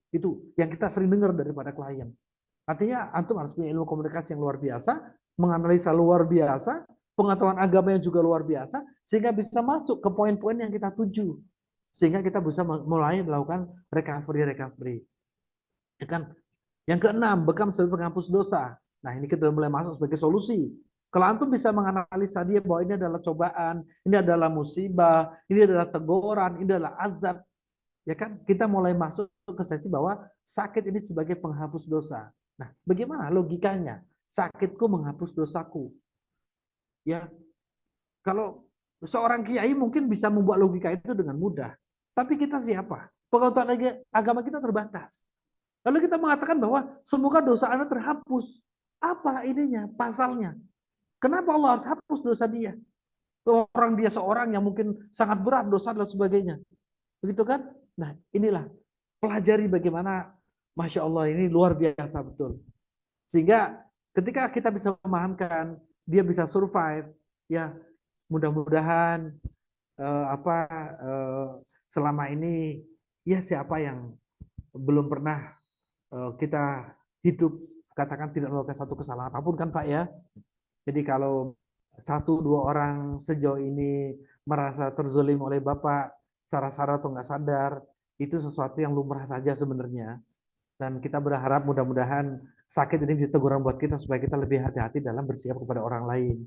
yang kita sering dengar daripada klien. Artinya antum harus punya ilmu komunikasi yang luar biasa, menganalisa luar biasa, pengetahuan agama yang juga luar biasa, sehingga bisa masuk ke poin-poin yang kita tuju. Sehingga kita bisa mulai melakukan recovery. Ya kan? Yang keenam, bekam sebagai penghapus dosa. Nah, ini kita mulai masuk sebagai solusi. Kalau antum bisa menganalisa dia bahwa ini adalah cobaan, ini adalah musibah, ini adalah teguran, ini adalah azab, ya kan? Kita mulai masuk ke sesi bahwa sakit ini sebagai penghapus dosa. Nah, bagaimana logikanya? Sakitku menghapus dosaku. Ya, kalau seorang kiai mungkin bisa membuat logika itu dengan mudah. Tapi kita siapa? Pengetahuan agama kita terbatas. Lalu kita mengatakan bahwa semoga dosa Anda terhapus. Apa ininya, pasalnya? Kenapa Allah harus hapus dosa dia? Orang dia seorang yang mungkin sangat berat dosa dan sebagainya. Begitu kan? Nah, inilah pelajari bagaimana, Masya Allah, ini luar biasa betul. Sehingga ketika kita bisa memahamkan, dia bisa survive, ya mudah-mudahan selama ini ya siapa yang belum pernah kita hidup katakan tidak melakukan satu kesalahan apapun kan Pak ya. Jadi kalau 1-2 orang sejauh ini merasa terzolim oleh Bapak secara atau nggak sadar, itu sesuatu yang lumrah saja sebenarnya. Dan kita berharap mudah-mudahan sakit ini menjadi teguran buat kita supaya kita lebih hati-hati dalam bersikap kepada orang lain.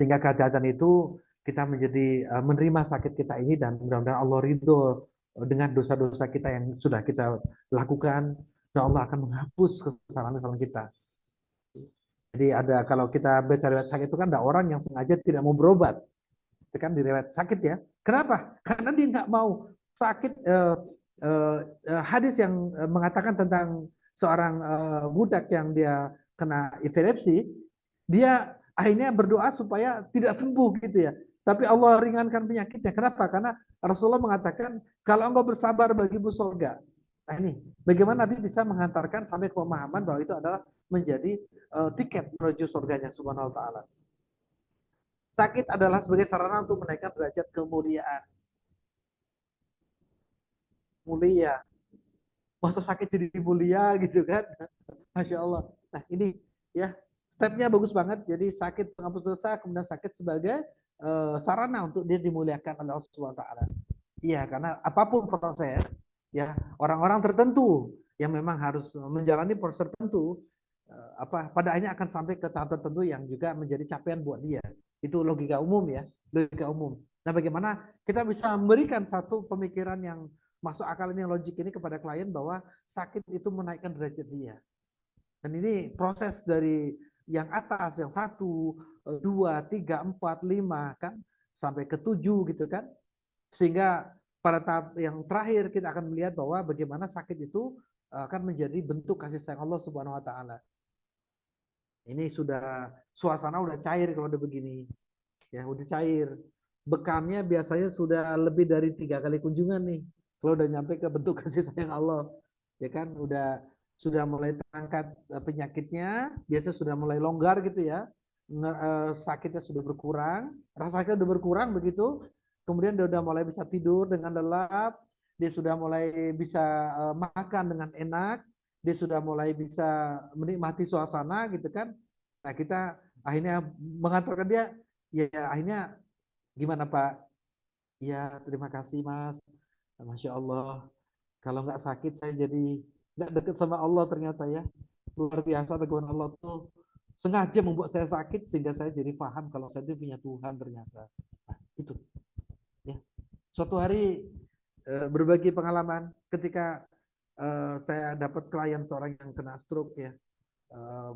Sehingga kehati-hatian itu kita menjadi menerima sakit kita ini dan mudah-mudahan Allah ridho dengan dosa-dosa kita yang sudah kita lakukan dan Allah akan menghapus kesalahan-kesalahan kita. Jadi ada kalau kita baca riwayat sakit itu kan ada orang yang sengaja tidak mau berobat, itu kan di riwayat sakit ya. Kenapa? Karena dia nggak mau sakit. Hadis yang mengatakan tentang seorang budak yang dia kena epilepsi, dia akhirnya berdoa supaya tidak sembuh gitu ya. Tapi Allah ringankan penyakitnya. Kenapa? Karena Rasulullah mengatakan kalau engkau bersabar bagimu surga. Nah ini, bagaimana Nabi bisa menghantarkan sampai ke pemahaman bahwa itu adalah menjadi tiket menuju surganya Subhanahu wa Ta'ala. Sakit adalah sebagai sarana untuk menaikkan derajat kemuliaan. Mulia. Masa sakit jadi mulia gitu kan? Masya Allah. Nah ini ya stepnya bagus banget. Jadi sakit penghapus dosa, kemudian sakit sebagai sarana untuk dia dimuliakan oleh Allah Subhanahu wa Ta'ala. Iya, karena apapun proses, ya orang-orang tertentu yang memang harus menjalani proses tertentu, pada akhirnya akan sampai ke tahap tertentu yang juga menjadi capaian buat dia. Itu logika umum ya, logika umum. Nah, bagaimana kita bisa memberikan satu pemikiran yang masuk akal ini, yang logik ini kepada klien bahwa sakit itu menaikkan derajat dia. Dan ini proses dari yang atas, yang 1, 2, 3, 4, 5 kan, sampai ke 7 gitu kan. Sehingga pada tahap yang terakhir kita akan melihat bahwa bagaimana sakit itu akan menjadi bentuk kasih sayang Allah Subhanahu wa Ta'ala. Ini sudah suasana udah cair kalau udah begini. Ya, udah cair. Bekamnya biasanya sudah lebih dari 3 kali kunjungan nih. Kalau udah nyampe ke bentuk kasih sayang Allah. Ya kan, sudah mulai terangkat penyakitnya, biasa sudah mulai longgar gitu ya. Sakitnya sudah berkurang, rasa sakitnya sudah berkurang begitu. kemudian dia udah mulai bisa tidur dengan lelap, dia sudah mulai bisa makan dengan enak, dia sudah mulai bisa menikmati suasana gitu kan. Nah, kita akhirnya mengantarkan dia, ya akhirnya gimana Pak? Ya, terima kasih Mas. Masya Allah. Kalau nggak sakit saya jadi nggak deket sama Allah ternyata ya. Luar biasa teguhan Allah tuh sengaja membuat saya sakit sehingga saya jadi paham kalau saya itu punya Tuhan ternyata. Nah, itu ya. Suatu hari berbagi pengalaman ketika saya dapat klien seorang yang kena stroke ya.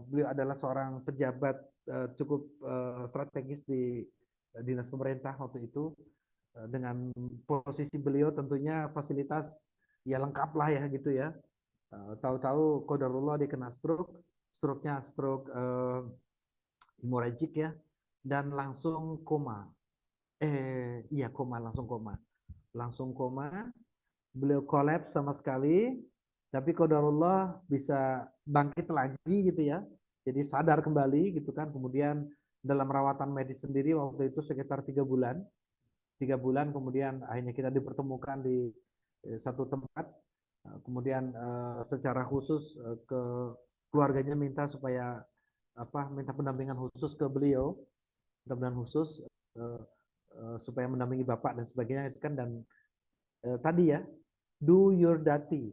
Beliau adalah seorang pejabat cukup strategis di dinas pemerintah waktu itu. Dengan posisi beliau tentunya fasilitas ya lengkap lah ya gitu ya. Tahu-tahu qadarullah dia kena stroke-nya stroke hemorrhagic ya, dan langsung koma. Iya koma, langsung koma. Beliau kolaps sama sekali, tapi qadarullah bisa bangkit lagi gitu ya. Jadi sadar kembali gitu kan. Kemudian dalam rawatan medis sendiri waktu itu sekitar 3 bulan. 3 bulan kemudian akhirnya kita dipertemukan di satu tempat. Kemudian secara khusus ke keluarganya minta supaya minta pendampingan khusus ke beliau, pendampingan khusus supaya mendampingi bapak dan sebagainya itu kan. Dan tadi ya, do your duty.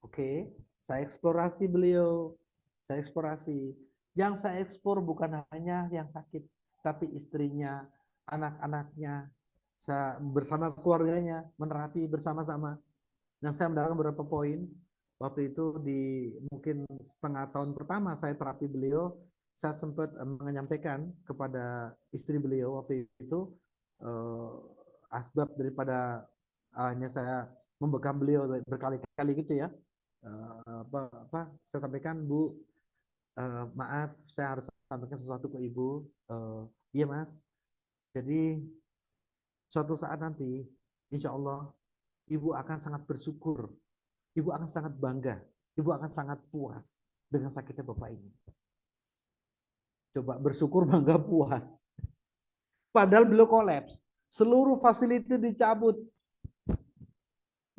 Oke, saya eksplorasi beliau, saya eksplorasi. Yang saya eksplor bukan hanya yang sakit, tapi istrinya, anak-anaknya, bersama keluarganya, menerapi bersama-sama. Yang saya mendapatkan beberapa poin waktu itu di mungkin setengah tahun pertama saya terapi beliau, saya sempat menyampaikan kepada istri beliau waktu itu asbab daripada hanya saya membekam beliau berkali-kali gitu ya. Saya sampaikan, Bu, maaf saya harus sampaikan sesuatu ke Ibu. Iya Mas, jadi suatu saat nanti insya Allah Ibu akan sangat bersyukur, Ibu akan sangat bangga, Ibu akan sangat puas dengan sakitnya Bapak ini. Coba bersyukur, bangga, puas. Padahal beliau kolaps, seluruh fasilitas dicabut.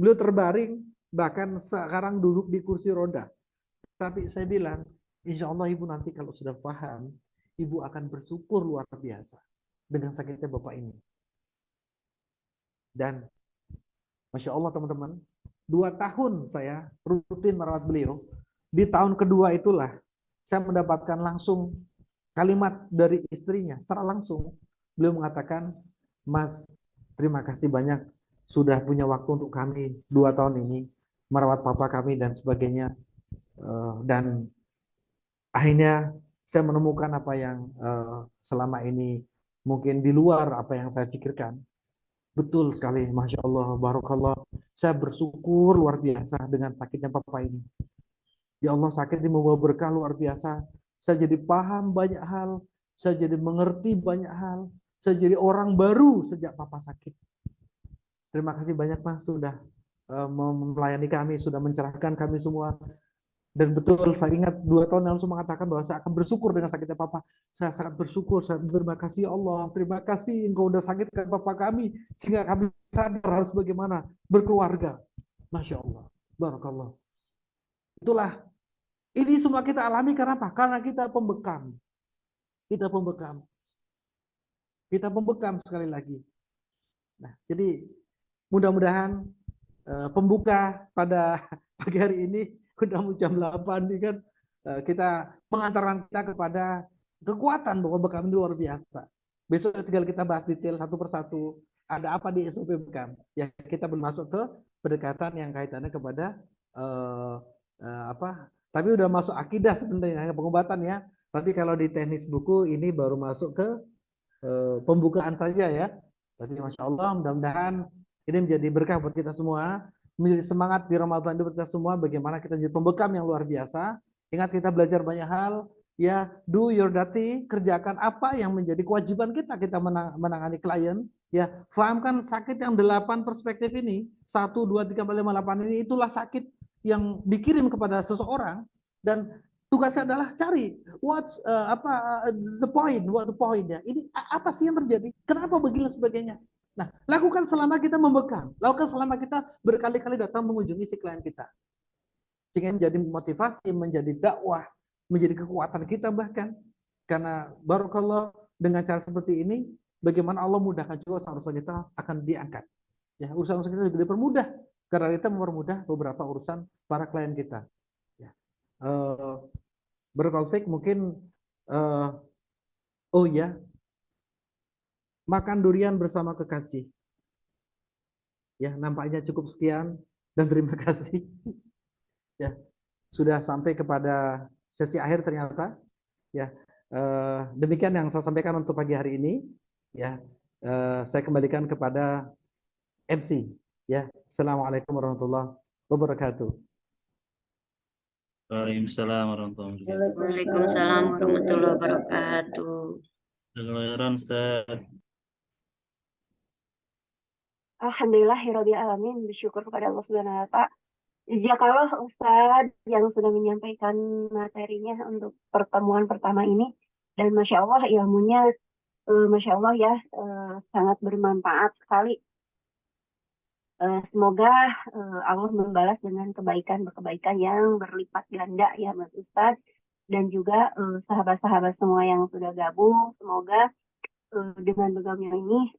Beliau terbaring, bahkan sekarang duduk di kursi roda. Tapi saya bilang, insya Allah Ibu nanti kalau sudah paham, Ibu akan bersyukur luar biasa dengan sakitnya Bapak ini. Dan Masya Allah teman-teman, 2 tahun saya rutin merawat beliau. Di tahun kedua itulah saya mendapatkan langsung kalimat dari istrinya secara langsung. Beliau mengatakan, Mas, terima kasih banyak sudah punya waktu untuk kami 2 tahun ini merawat papa kami dan sebagainya. Dan akhirnya saya menemukan apa yang selama ini mungkin di luar apa yang saya pikirkan. Betul sekali, Masya Allah, Barakallah. Saya bersyukur luar biasa dengan sakitnya papa ini. Ya Allah, sakit ini membawa berkah luar biasa. Saya jadi paham banyak hal. Saya jadi mengerti banyak hal. Saya jadi orang baru sejak papa sakit. Terima kasih banyak Mas sudah melayani kami, sudah mencerahkan kami semua. Dan betul, saya ingat 2 tahun yang lalu mengatakan bahwa saya akan bersyukur dengan sakitnya papa. Saya sangat bersyukur, saya berterima kasih Allah. Terima kasih Engkau udah sakitkan papa kami, sehingga kami sadar harus bagaimana berkeluarga. Masya Allah, Barakallah. Itulah, ini semua kita alami karena apa? Karena kita pembekam. Kita pembekam. Kita pembekam sekali lagi. Nah, jadi mudah-mudahan pembuka pada pagi hari ini udah mau jam 8 nih kan, kita mengantarkan kita kepada kekuatan bahwa bekam ini luar biasa. Besok tinggal kita bahas detail satu persatu. Ada apa di SOP bekam? Ya kita belum masuk ke pendekatan yang kaitannya kepada Tapi udah masuk akidah sebenarnya pengobatan ya. Tapi kalau di teknis buku ini baru masuk ke pembukaan saja ya. Jadi Masya Allah, mudah-mudahan ini menjadi berkah buat kita semua, menjadi semangat di Ramadan itu buat kita semua, bagaimana kita jadi pembekam yang luar biasa. Ingat kita belajar banyak hal, ya do your duty, kerjakan apa yang menjadi kewajiban kita menangani klien, ya fahamkan sakit yang 8 perspektif ini, 1, 2, 3, 4, 5, 8 ini, itulah sakit yang dikirim kepada seseorang, dan tugasnya adalah cari the point ya. Ini apa sih yang terjadi? Kenapa begini sebagainya? Nah, lakukan selama kita membekam. Lakukan selama kita berkali-kali datang mengunjungi si klien kita. Sehingga menjadi motivasi, menjadi dakwah, menjadi kekuatan kita bahkan. Karena barakallah dengan cara seperti ini, bagaimana Allah mudahkan juga urusan kita akan diangkat. Ya, urusan-urusan kita juga dipermudah. Karena kita mempermudah beberapa urusan para klien kita. Ya. Berkonflik mungkin, oh ya, makan durian bersama kekasih. Ya, nampaknya cukup sekian dan terima kasih. Ya, sudah sampai kepada sesi akhir ternyata. Ya, demikian yang saya sampaikan untuk pagi hari ini. Ya, saya kembalikan kepada MC. Ya, Assalamualaikum warahmatullahi wabarakatuh. Waalaikumsalam warahmatullahi wabarakatuh. Waalaikumsalam warahmatullahi wabarakatuh. Jazakallahu Ustaz. Alhamdulillahirabbil alamin, bersyukur kepada Allah Subhanahu wa taala. Jazakallah Ustadz yang sudah menyampaikan materinya untuk pertemuan pertama ini, dan Masya Allah ilmunya Masya Allah ya, sangat bermanfaat sekali. Semoga Allah membalas dengan kebaikan yang berlipat ganda ya Mas Ustadz, dan juga sahabat-sahabat semua yang sudah gabung. Semoga dengan bergabungnya ini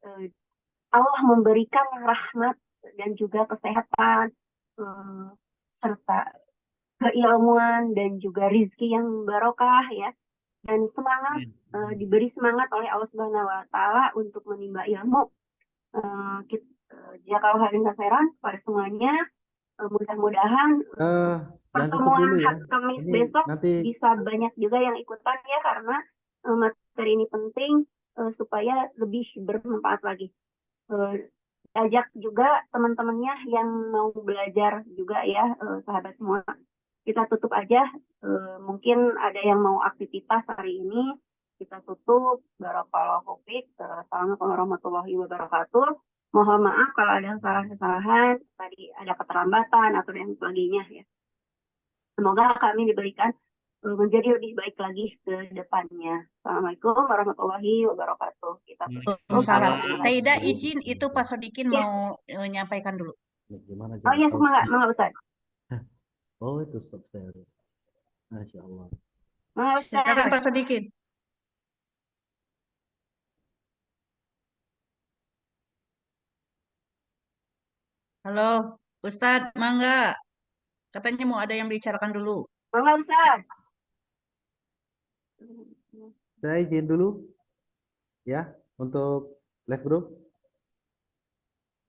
Allah memberikan rahmat dan juga kesehatan serta keilmuan dan juga rizki yang barokah ya, dan semangat, diberi semangat oleh Allah Subhanahu wa taala untuk menimba ilmu. Jazakallahu khairan pada semuanya. Mudah-mudahan pertemuan hari Kamis besok bisa banyak juga yang ikutan ya, karena materi ini penting supaya lebih bermanfaat lagi. Ajak juga teman-temannya yang mau belajar juga ya, sahabat semua. Kita tutup aja, mungkin ada yang mau aktivitas hari ini, kita tutup. Barakallahu fiik. Assalamualaikum warahmatullahi wabarakatuh. Mohon maaf kalau ada kesalahan, tadi ada keterlambatan atau yang sebagainya ya. Semoga kami diberikan menjadi lebih baik lagi ke depannya. Assalamualaikum warahmatullahi wabarakatuh. Kita Salam. Taida izin itu Pak Sodikin mau menyampaikan dulu. Oh iya, semangat Ustaz. Oh itu stop saya. Masya Allah. Silakan Pak Sodikin. Halo, Ustadz, mangga. Katanya mau ada yang bicarakan dulu. Mangga Ustaz. Saya izin dulu ya untuk live group.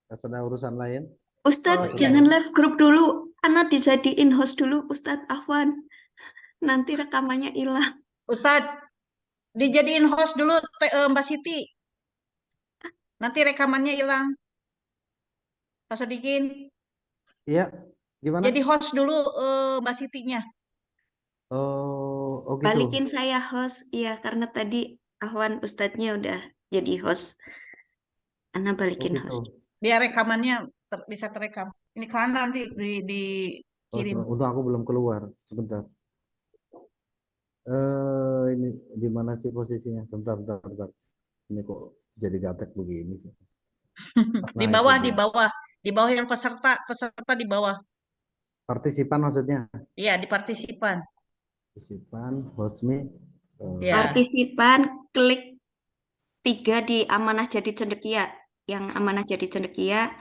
Ada urusan lain. Ustadz, jangan live group dulu. Ana dijadiin host dulu, Ustadz Afwan. Nanti rekamannya hilang. Ustadz, dijadiin host dulu Mbak Siti. Nanti rekamannya hilang. Pak Sodikin. Iya, gimana? Jadi host dulu Mbak Sitinya. Oh gitu. Balikin saya host, iya, karena tadi Afwan Ustadznya udah jadi host. Ana balikin host. Biar rekamannya bisa terekam. Ini kan nanti dikirim. Untuk aku belum keluar, sebentar. Ini di mana sih posisinya? Bentar. Ini kok jadi gaptek begini? Di bawah yang peserta di bawah. Partisipan maksudnya? Iya, di partisipan. Partisipan, host me. Ya. Partisipan, klik 3 di Amanah Jadi Cendekia. Yang Amanah Jadi Cendekia,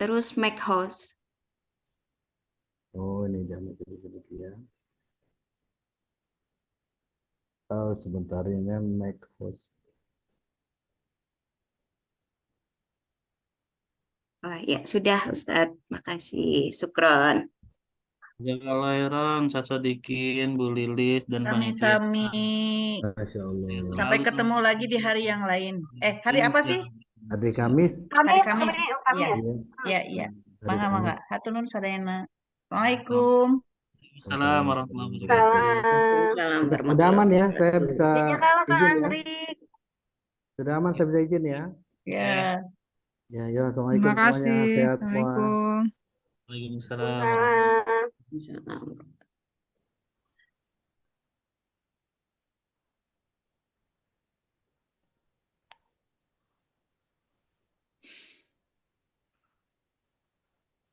terus make host. Oh, ini Amanah Jadi Cendekia. Oh, sebentar ini make host. Oh, ya, sudah Ustadz. Makasih. Syukron. Jazakallahu khairan, Sasodikin, Bu Lilis, dan panitia. Masya Allah. Sampai ketemu lagi di hari yang lain. Hari apa sih? Hari Kamis. Hari Kamis. Iya. Mangga. Hatunun sadayana. Assalamualaikum. Assalamualaikum warahmatullahi wabarakatuh. Sudah aman ya, saya bisa izin ya. Sudah aman, saya bisa izin ya. Ya. Ya, assalamualaikum semuanya. Sehat semua. Waalaikumsalam. Waalaikumsalam.